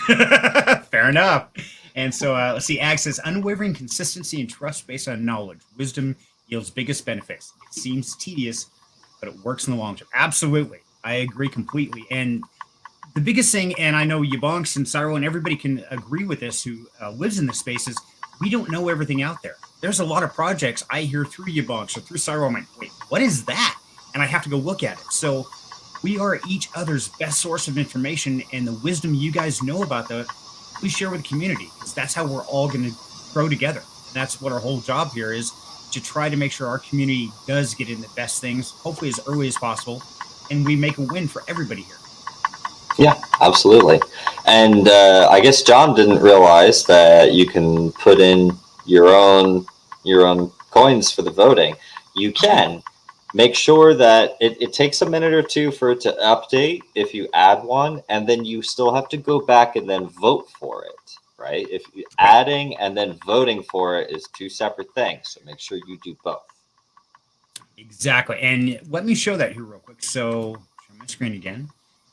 Fair enough. And so let's see. Ag says unwavering consistency and trust based on knowledge. Wisdom yields biggest benefits. It seems tedious, but it works in the long term. Absolutely. I agree completely. And the biggest thing, and I know Yabonks and Cyril and everybody can agree with this who lives in this space, is we don't know everything out there. There's a lot of projects I hear through Yabonks or through Cyril. I'm like, wait, what is that? And I have to go look at it. So we are each other's best source of information, and the wisdom you guys know about that, we share with the community, because that's how we're all going to grow together. And that's what our whole job here is, to try to make sure our community does get in the best things, hopefully as early as possible, and we make a win for everybody here. Yeah, absolutely. And I guess John didn't realize that you can put in your own coins for the voting. You can. Make sure that it takes a minute or two for it to update if you add one, and then you still have to go back and then vote for it, right? If you adding and then voting for it is two separate things, so make sure you do both. Exactly. And let me show that here real quick. So show my screen again.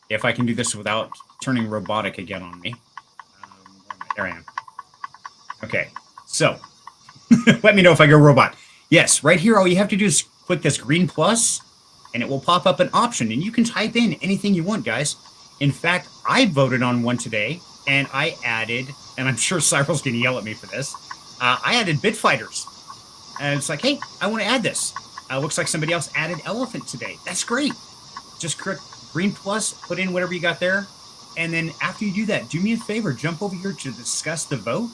If I can do this without turning robotic again on me. There I am. Okay. So let me know if I go robot. Yes, right here, all you have to do is click this green plus, and it will pop up an option, and you can type in anything you want, guys. In fact, I voted on one today, and I added, and I'm sure Cyril's going to yell at me for this, I added Bitfighters. And it's like, hey, I want to add this. Looks like somebody else added Elephant today. That's great. Just click green plus, put in whatever you got there, and then after you do that, do me a favor, jump over here to discuss the vote,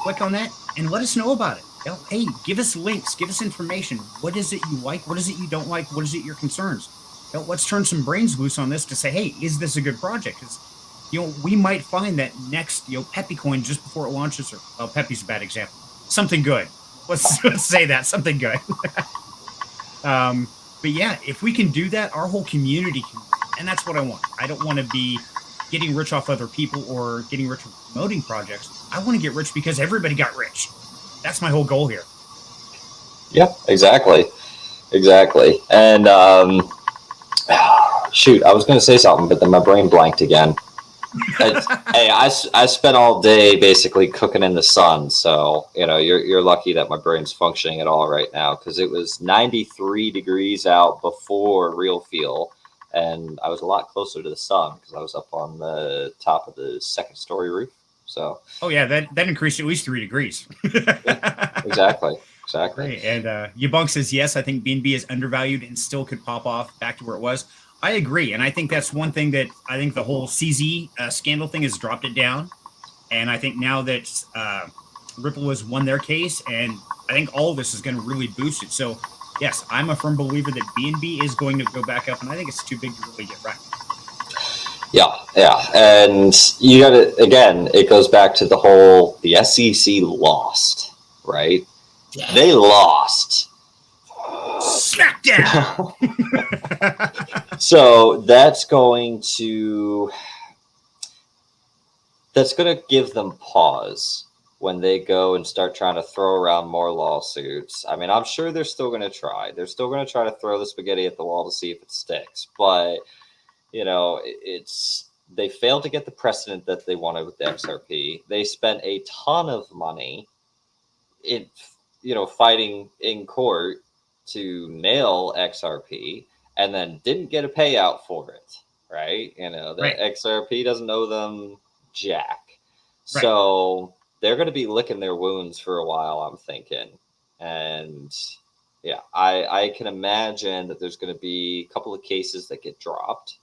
click on that, and let us know about it. Hey, give us links, give us information. What is it you like? What is it you don't like? What is it your concerns? Let's turn some brains loose on this to say, hey, is this a good project? Because we might find that next Peppy coin just before it launches, or Peppy's a bad example, something good. Let's say that, something good. But yeah, if we can do that, our whole community can, and that's what I want. I don't want to be getting rich off other people or getting rich from promoting projects. I want to get rich because everybody got rich. That's my whole goal here. Yeah, exactly. And shoot, I was going to say something, but then my brain blanked again. Hey, I spent all day basically cooking in the sun, so you're lucky that my brain's functioning at all right now, because it was 93 degrees out before real feel, and I was a lot closer to the sun because I was up on the top of the second story roof. So yeah, that increased at least 3 degrees. Yeah, exactly. Great. And Yabunk says yes, I think BNB is undervalued and still could pop off back to where it was. I agree. And I think that's one thing that I think the whole CZ scandal thing has dropped it down. And I think now that Ripple has won their case, and I think all of this is going to really boost it. So, yes, I'm a firm believer that BNB is going to go back up, and I think it's too big to really get wrecked. Yeah. And you got to, again, it goes back to the SEC lost, right? Yeah. They lost. Smackdown! So that's going to give them pause when they go and start trying to throw around more lawsuits. I mean, I'm sure they're still going to try. They're still going to try to throw the spaghetti at the wall to see if it sticks. But, they failed to get the precedent that they wanted with the XRP. They spent a ton of money in, fighting in court to nail XRP and then didn't get a payout for it, right? The XRP doesn't owe them jack. Right. So they're going to be licking their wounds for a while, I'm thinking. And yeah, I can imagine that there's going to be a couple of cases that get dropped,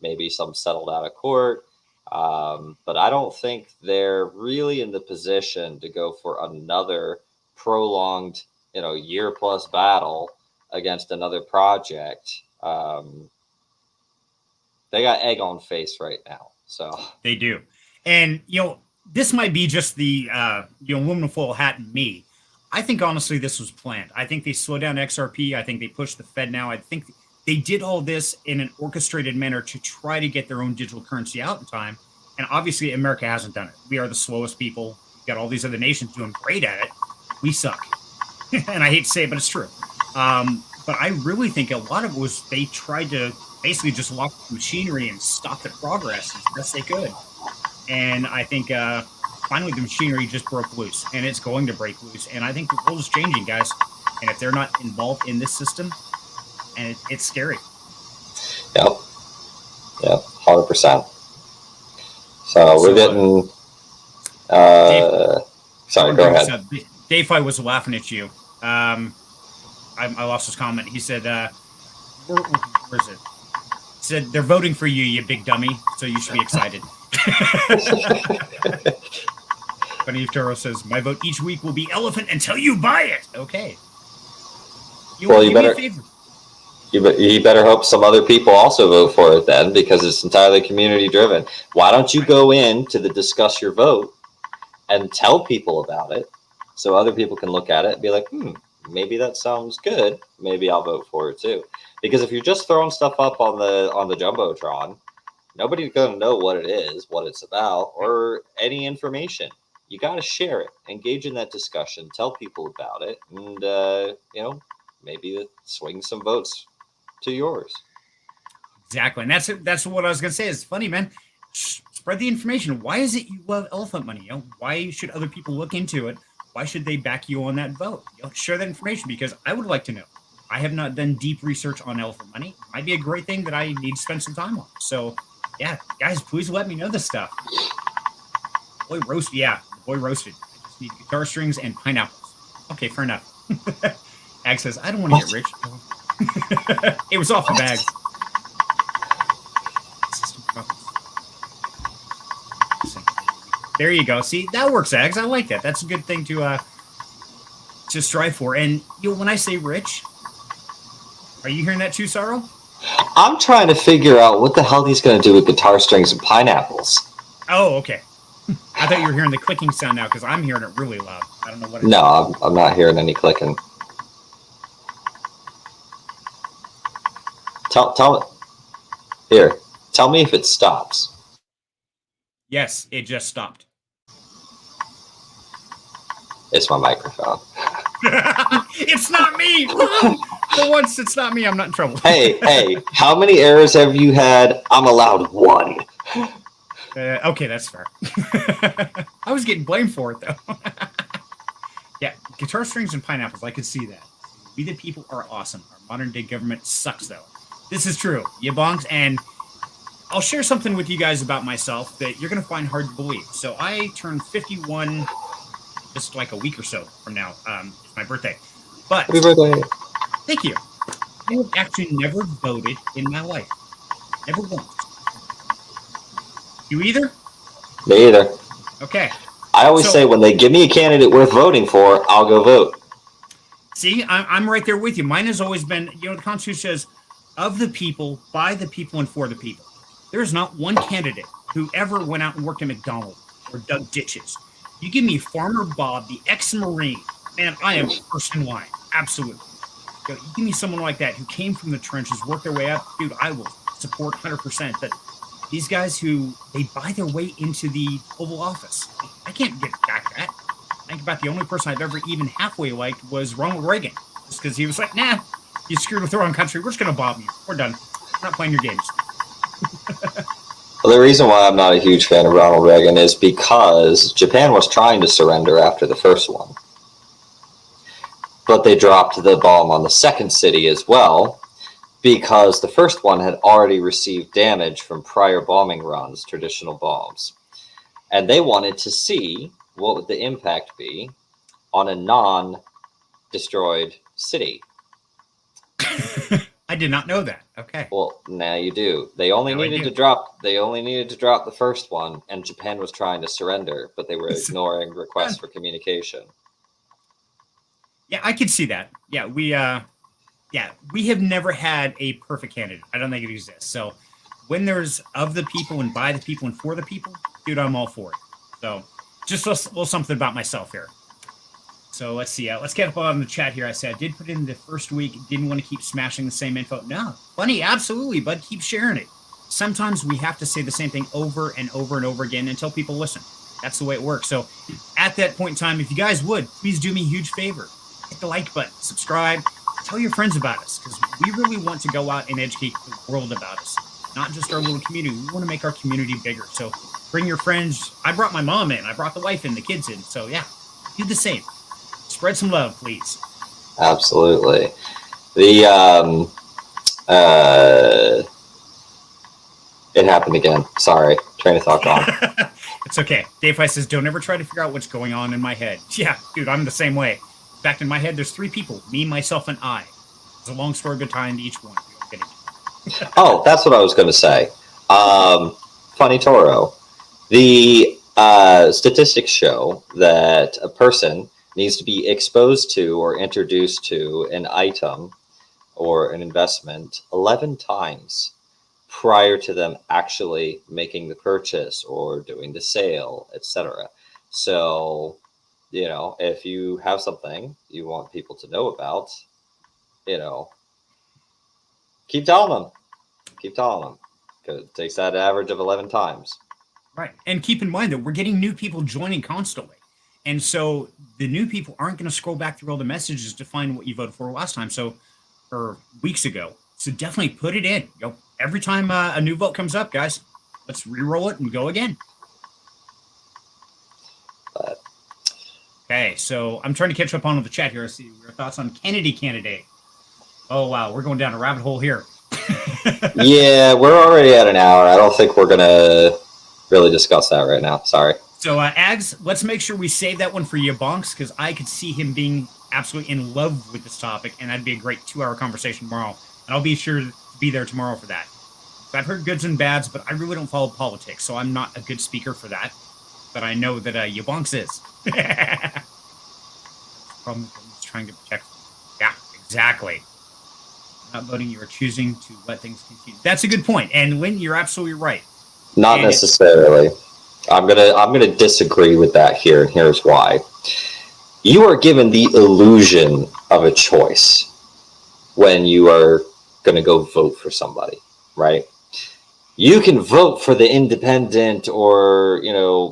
maybe some settled out of court. But I don't think they're really in the position to go for another prolonged, year plus battle against another project. They got egg on face right now. So they do. And, this might be just the, woman with full hat in me. I think, honestly, this was planned. I think they slowed down XRP. I think they pushed the Fed now. I think they did all this in an orchestrated manner to try to get their own digital currency out in time. And obviously, America hasn't done it. We are the slowest people. We've got all these other nations doing great at it. We suck. And I hate to say it, but it's true. But I really think a lot of it was they tried to basically just lock the machinery and stop the progress as best they could. And I think finally the machinery just broke loose, and it's going to break loose. And I think the world is changing, guys. And if they're not involved in this system, and it's scary. Yep, 100%. So we're getting. Sorry, go ahead. DeFi was laughing at you. I lost his comment. He said, where is it? He said, they're voting for you, you big dummy, so you should be excited. Funny if Toro says, my vote each week will be elephant until you buy it. Okay. You better hope some other people also vote for it then, because it's entirely community driven. Why don't you go in to the discuss your vote and tell people about it so other people can look at it and be like, maybe that sounds good. Maybe I'll vote for it too. Because if you're just throwing stuff up on the Jumbotron, nobody's going to know what it is, what it's about, or any information. You got to share it, engage in that discussion, tell people about it, and, maybe swing some votes to yours. Exactly. And that's what I was going to say. It's funny, man. Spread the information. Why is it you love elephant money? Why should other people look into it? Why should they back you on that vote? Share that information, because I would like to know. I have not done deep research on elephant money. It might be a great thing that I need to spend some time on. So, yeah, guys, please let me know this stuff. Boy roasted. Yeah, boy roasted. I just need guitar strings and pineapples. Okay, fair enough. Ag says, I don't want to get rich. It was off the bag. There you go. See, that works, Ags. I like that. That's a good thing to strive for. And when I say rich, are you hearing that too, Cyril? I'm trying to figure out what the hell he's going to do with guitar strings and pineapples. Oh, okay. I thought you were hearing the clicking sound now, because I'm hearing it really loud. I don't know what it is. No, I'm not hearing any clicking. Tell me if it stops. Yes, it just stopped. It's my microphone. It's not me. For once, it's not me. I'm not in trouble. Hey, how many errors have you had? I'm allowed one. Okay, that's fair. I was getting blamed for it, though. Yeah, guitar strings and pineapples. I could see that. We the people are awesome. Our modern-day government sucks, though. This is true. You bonks. And I'll share something with you guys about myself that you're going to find hard to believe. So I turned 51 just like a week or so from now. It's my birthday. But happy birthday. Thank you. I actually never voted in my life. Never once. You either? Me either. Okay. I always say when they give me a candidate worth voting for, I'll go vote. See, I'm right there with you. Mine has always been, the Constitution says, of the people, by the people, and for the people. There's not one candidate who ever went out and worked at McDonald's or dug ditches. You give me Farmer Bob, the ex-Marine, man, I am first in line. Absolutely. You give me someone like that who came from the trenches, worked their way up, dude, I will support 100%. But these guys who, they buy their way into the Oval Office, I can't get back that. I think about the only person I've ever even halfway liked was Ronald Reagan, just because he was like, nah, you screwed with the wrong country. We're just going to bomb you. We're done. We're not playing your games. Well, the reason why I'm not a huge fan of Ronald Reagan is because Japan was trying to surrender after the first one. But they dropped the bomb on the second city as well, because the first one had already received damage from prior bombing runs, traditional bombs. And they wanted to see what would the impact be on a non-destroyed city. I did not know that. Okay. Well, now you do. They only needed to drop the first one, and Japan was trying to surrender, but they were ignoring requests for communication. Yeah, I could see that. Yeah, we have never had a perfect candidate. I don't think it exists. So when there's of the people and by the people and for the people, dude, I'm all for it. So just a little something about myself here. So let's see. Let's get up on the chat here. I said I did put in the first week. Didn't want to keep smashing the same info. No, funny, absolutely, but keep sharing it. Sometimes we have to say the same thing over and over and over again until people listen. That's the way it works. So at that point in time, if you guys would, please do me a huge favor. Hit the like button, subscribe, tell your friends about us, because we really want to go out and educate the world about us, not just our little community. We want to make our community bigger. So bring your friends. I brought my mom in. I brought the wife in, the kids in. So yeah, do the same. Spread some love, please. Absolutely. It happened again. Sorry. Train of thought gone. It's okay. Dave Weiss says, don't ever try to figure out what's going on in my head. Yeah, dude, I'm the same way. In fact, in my head, there's 3 people, me, myself, and I. It's a long story, but tying to each one. Oh, that's what I was going to say. Funny Toro. The statistics show that a person needs to be exposed to or introduced to an item or an investment 11 times prior to them actually making the purchase or doing the sale, etc. So, if you have something you want people to know about, keep telling them. Because it takes that average of 11 times. Right. And keep in mind that we're getting new people joining constantly. And so the new people aren't going to scroll back through all the messages to find what you voted for last time. Or weeks ago. So definitely put it in. Every time a new vote comes up, guys, let's re-roll it and go again. Okay, so I'm trying to catch up on the chat here. I see your thoughts on Kennedy candidate. Oh, wow. We're going down a rabbit hole here. Yeah, we're already at an hour. I don't think we're going to really discuss that right now. Sorry. So, Ags, let's make sure we save that one for you, Bonks, because I could see him being absolutely in love with this topic, and that'd be a great 2-hour conversation tomorrow. And I'll be sure to be there tomorrow for that. So I've heard goods and bads, but I really don't follow politics, so I'm not a good speaker for that. But I know that Yabonks is. Problem is trying to protect. Yeah, exactly. Not voting, you are choosing to let things continue. That's a good point. And Lynn, you're absolutely right. Not necessarily. I'm gonna disagree with that here, and here's why. You are given the illusion of a choice when you are going to go vote for somebody, right? You can vote for the independent or,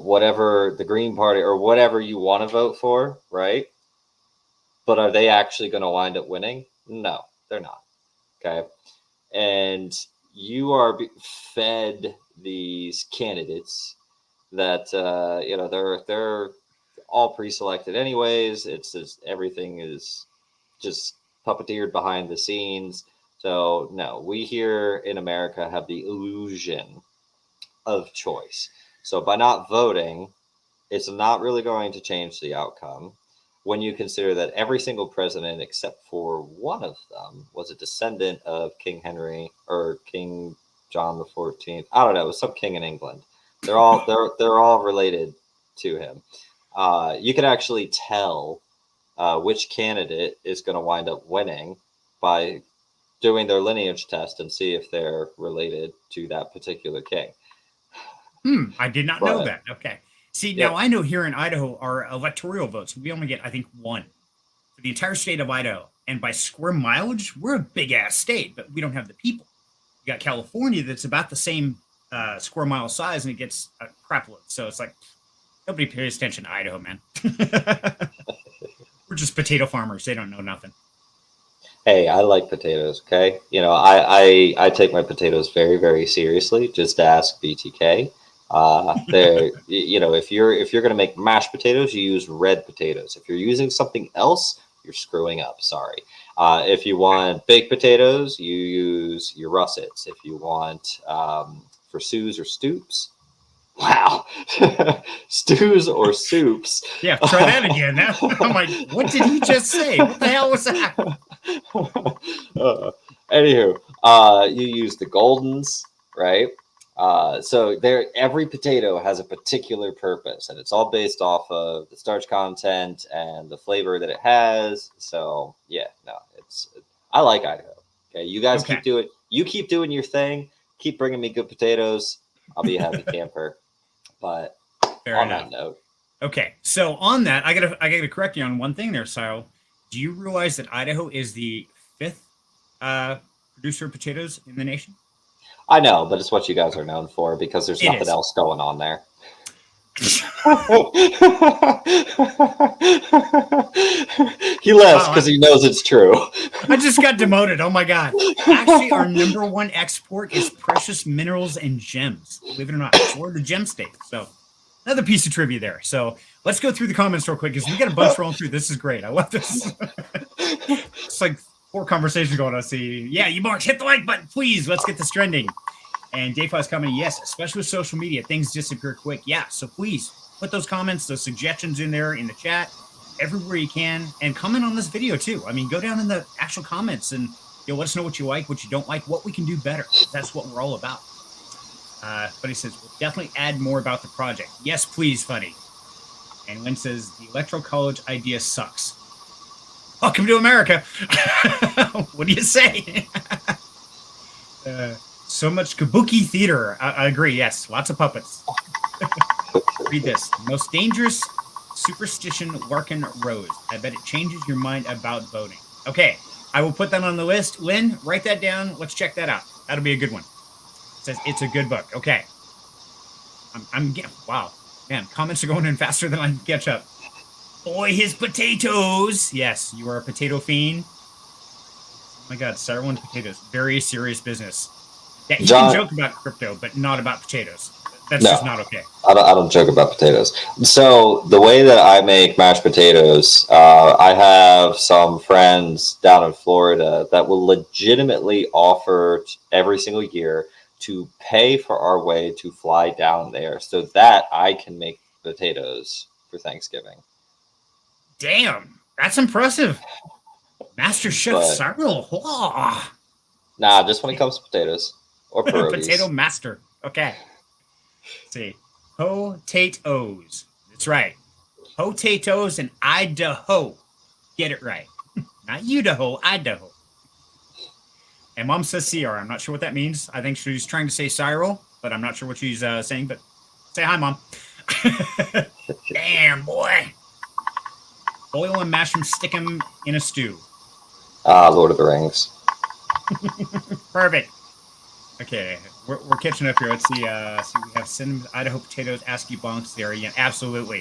whatever, the Green Party or whatever you want to vote for, right? But are they actually going to wind up winning? No, they're not. Okay. And you are fed these candidates that, they're all pre-selected anyways. It's just, everything is just puppeteered behind the scenes. So no, we here in America have the illusion of choice. So by not voting, it's not really going to change the outcome when you consider that every single president except for one of them was a descendant of King Henry or King John the 14th. I don't know. It was some king in England. They're all related to him. You can actually tell which candidate is going to wind up winning by doing their lineage test and see if they're related to that particular king. I did not know that. Okay. See, now I know here in Idaho, our electoral votes, we only get, I think, one for the entire state of Idaho. And by square mileage, we're a big ass state, but we don't have the people. You got California that's about the same square mile size, and it gets a crap load. So it's like nobody pays attention to Idaho, man. We're just potato farmers. They don't know nothing. Hey, I like potatoes. Okay, I take my potatoes very, very seriously. Just ask BTK. They're if you're gonna make mashed potatoes, you use red potatoes. If you're using something else, you're screwing up. Sorry. If you want baked potatoes, you use your russets. If you want for stews or stoops, wow, stews or soups. Yeah, try that again. I'm like, what did he just say? What the hell was that? Anywho, you use the Goldens, right? So every potato has a particular purpose, and it's all based off of the starch content and the flavor that it has. So I like Idaho. Okay, you guys keep doing your thing. Keep bringing me good potatoes. I'll be a happy camper. But that note, okay. So on that, I gotta correct you on one thing there, Cyril. Do you realize that Idaho is the 5th producer of potatoes in the nation? I know, but it's what you guys are known for because there's nothing else going on there. He laughs because he knows it's true. I just got demoted. Oh my God. Actually, our #1 export is precious minerals and gems. Believe it or not, we're the gem state. So another piece of trivia there. So let's go through the comments real quick because we got a bunch rolling through. This is great. I love this. It's like 4 conversations going on. See, yeah, you marks, hit the like button, please. Let's get this trending. And Dave is commenting, yes, especially with social media, things disappear quick. Yeah, so please put those comments, those suggestions in there in the chat, everywhere you can, and comment on this video too. I mean, go down in the actual comments and let us know what you like, what you don't like, what we can do better. That's what we're all about. But he says, we'll definitely add more about the project. Yes, please, Funny. And Lynn says, the electoral college idea sucks. Welcome to America. What do you say? So much kabuki theater. I agree. Yes, lots of puppets. Read this. Most dangerous superstition Larkin Rose. I bet it changes your mind about voting. Okay, I will put that on the list. Lynn, write that down. Let's check that out. That'll be a good one. It says it's a good book. Okay. Wow. Man, comments are going in faster than I can catch up. Boy, his potatoes. Yes, you are a potato fiend. Oh my God, Cyril and potatoes. Very serious business. Yeah, you can joke about crypto, but not about potatoes. That's just not okay. I don't joke about potatoes. So the way that I make mashed potatoes, I have some friends down in Florida that will legitimately offer every single year to pay for our way to fly down there so that I can make potatoes for Thanksgiving. Damn, that's impressive. Master Chef Cyril. Oh. Nah, just when it comes to potatoes. Or pierogies. Potato master. Okay. Let's see. Potatoes. That's right. Potatoes in Idaho. Get it right. Not Idaho, Idaho. And Mom says CR. I'm not sure what that means. I think she's trying to say Cyril, but I'm not sure what she's saying. But say hi, Mom. Damn, boy. Boil and mash them, stick them in a stew. Lord of the Rings. Perfect. Okay, we're catching up here. Let's see. We have send Idaho potatoes, ASCII bonks there. Yeah, absolutely.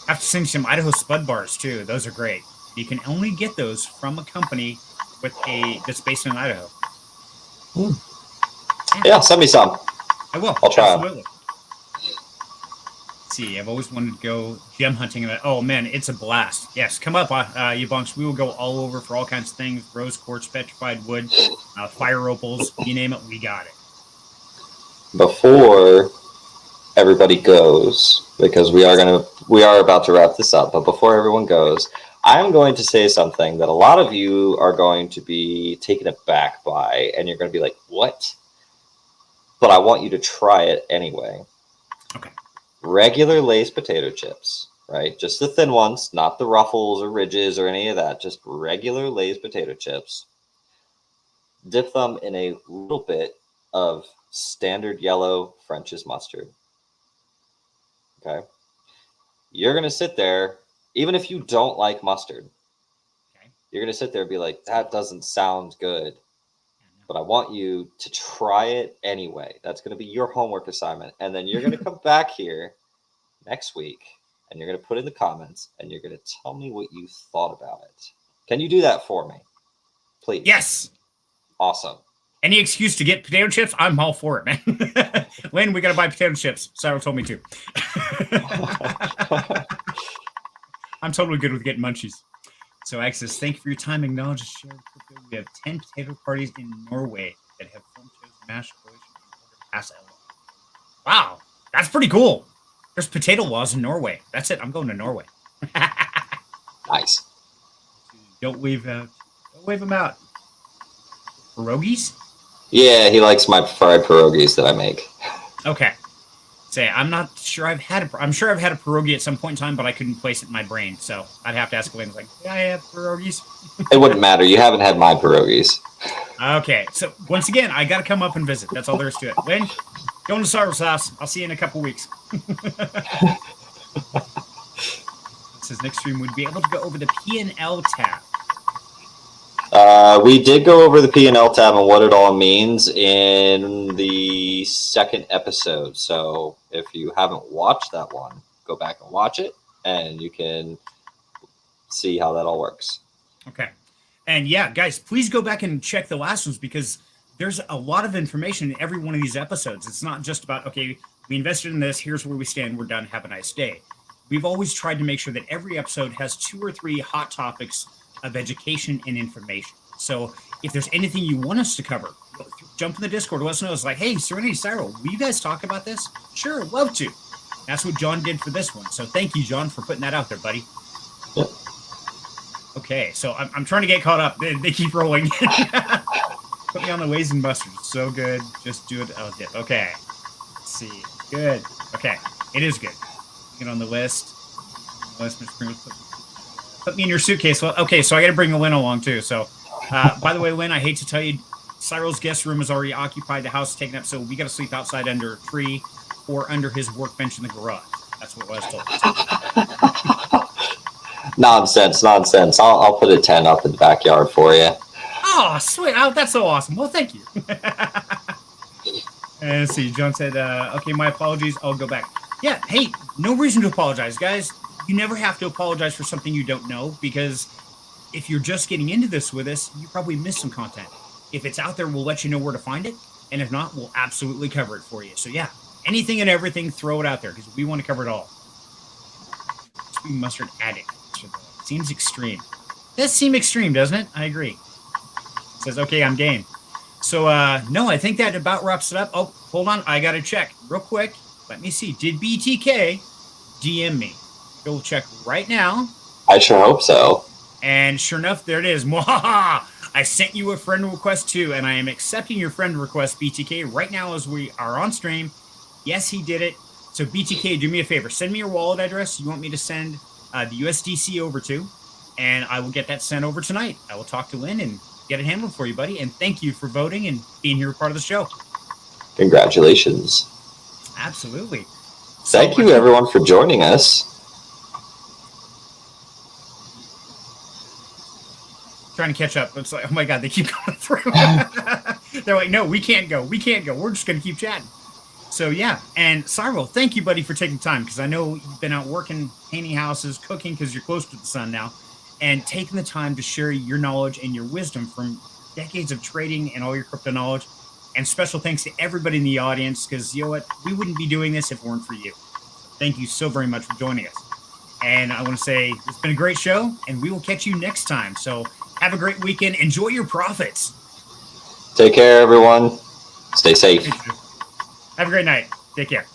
I have to send some Idaho Spud bars too. Those are great. You can only get those from a company that's based in Idaho. Yeah, send me some. I will. I'll try. Absolutely. Let's see, I've always wanted to go gem hunting. Oh man, it's a blast. Yes, come up, you bunks. We will go all over for all kinds of things: rose quartz, petrified wood, fire opals, you name it, we got it. Before everybody goes, because we are about to wrap this up, but before everyone goes, I'm going to say something that a lot of you are going to be taken aback by, and you're going to be like, what? but I want you to try it anyway. Okay. Regular Lay's potato chips, right? Just the thin ones, not the Ruffles or Ridges or any of that. Just regular Lay's potato chips. Dip them in a little bit of standard yellow French's mustard. Okay. You're going to sit there, even if you don't like mustard, you're going to sit there and be like, that doesn't sound good. But I want you to try it anyway. That's going to be your homework assignment. And then you're going to come back here next week and you're going to put in the comments and you're going to tell me what you thought about it. Can you do that for me? Please. Yes. Awesome. Any excuse to get potato chips, I'm all for it, man. Lynn, we got to buy potato chips. Cyril told me to. I'm totally good with getting munchies. So Axis, thank you for your time. Acknowledge and share crypto. We have 10 potato parties in Norway that have fun shows, mash, Croatia, and pass LA. Wow, that's pretty cool. There's potato laws in Norway. That's it. I'm going to Norway. Nice. Don't wave them out. Pierogies? Yeah, he likes my fried pierogies that I make. Okay. Say, I'm not sure I'm sure I've had a pierogi at some point in time, but I couldn't place it in my brain. So I'd have to ask Lynn, like, did I have pierogies? It wouldn't matter. You haven't had my pierogies. Okay. So once again, I got to come up and visit. That's all there is to it. Lynn, going to Cyril's house. I'll see you in a couple weeks. Says next stream would be able to go over the P&L tab. We did go over the P&L tab and what it all means in the second episode. So if you haven't watched that one, go back and watch it and you can see how that all works. Okay. And yeah, guys, please go back and check the last ones because there's a lot of information in every one of these episodes. It's not just about, okay, we invested in this, here's where we stand, we're done, have a nice day. We've always tried to make sure that every episode has 2 or 3 hot topics of education and information. So if there's anything you want us to cover, jump in the Discord, let us know. It's like, hey, Serenity, Cyril, will you guys talk about this? Sure, love to. That's what John did for this one. So thank you, John, for putting that out there, buddy. Yep. Okay, so I'm trying to get caught up. They keep rolling. Put me on the Ways and Mustard. So good. Just do it. Oh, dip. Okay. Let's see. Good. Okay. It is good. Get on the list. Put me in your suitcase. Well, okay, so I got to bring Lynn along too. So, by the way, Lynn, I hate to tell you, Cyril's guest room is already occupied. The house is taken up, so we got to sleep outside under a tree or under his workbench in the garage. That's what I was told. Nonsense. I'll put a tent up in the backyard for you. Oh, sweet. Oh, that's so awesome. Well, thank you. And let's see. John said, okay, my apologies. I'll go back. Yeah, hey, no reason to apologize, guys. You never have to apologize for something you don't know, because if you're just getting into this with us, you probably missed some content. If it's out there, we'll let you know where to find it. And if not, we'll absolutely cover it for you. So yeah, anything and everything, throw it out there because we want to cover it all. Sweet mustard addict. Seems extreme. Does seem extreme, doesn't it? I agree. Says, okay, I'm game. So no, I think that about wraps it up. Oh, hold on. I got to check real quick. Let me see. Did BTK DM me? Go check right now. I sure hope so. And sure enough, there it is. Mwahaha! I sent you a friend request too, and I am accepting your friend request, BTK, right now as we are on stream. Yes, he did it. So BTK, do me a favor. Send me your wallet address you want me to send the USDC over to, and I will get that sent over tonight. I will talk to Lynn and get it handled for you, buddy. And thank you for voting and being here part of the show. Congratulations. Absolutely. Thank you, everyone, for joining us. Trying to catch up. It's like, oh my God, they keep going through. They're like, no, we can't go. We can't go. We're just going to keep chatting. So yeah. And Cyril, thank you, buddy, for taking time, because I know you've been out working, painting houses, cooking, because you're close to the sun now, and taking the time to share your knowledge and your wisdom from decades of trading and all your crypto knowledge. And special thanks to everybody in the audience, because you know what? We wouldn't be doing this if it weren't for you. Thank you so very much for joining us. And I want to say it's been a great show, and we will catch you next time. So have a great weekend. Enjoy your profits. Take care, everyone. Stay safe. Have a great night. Take care.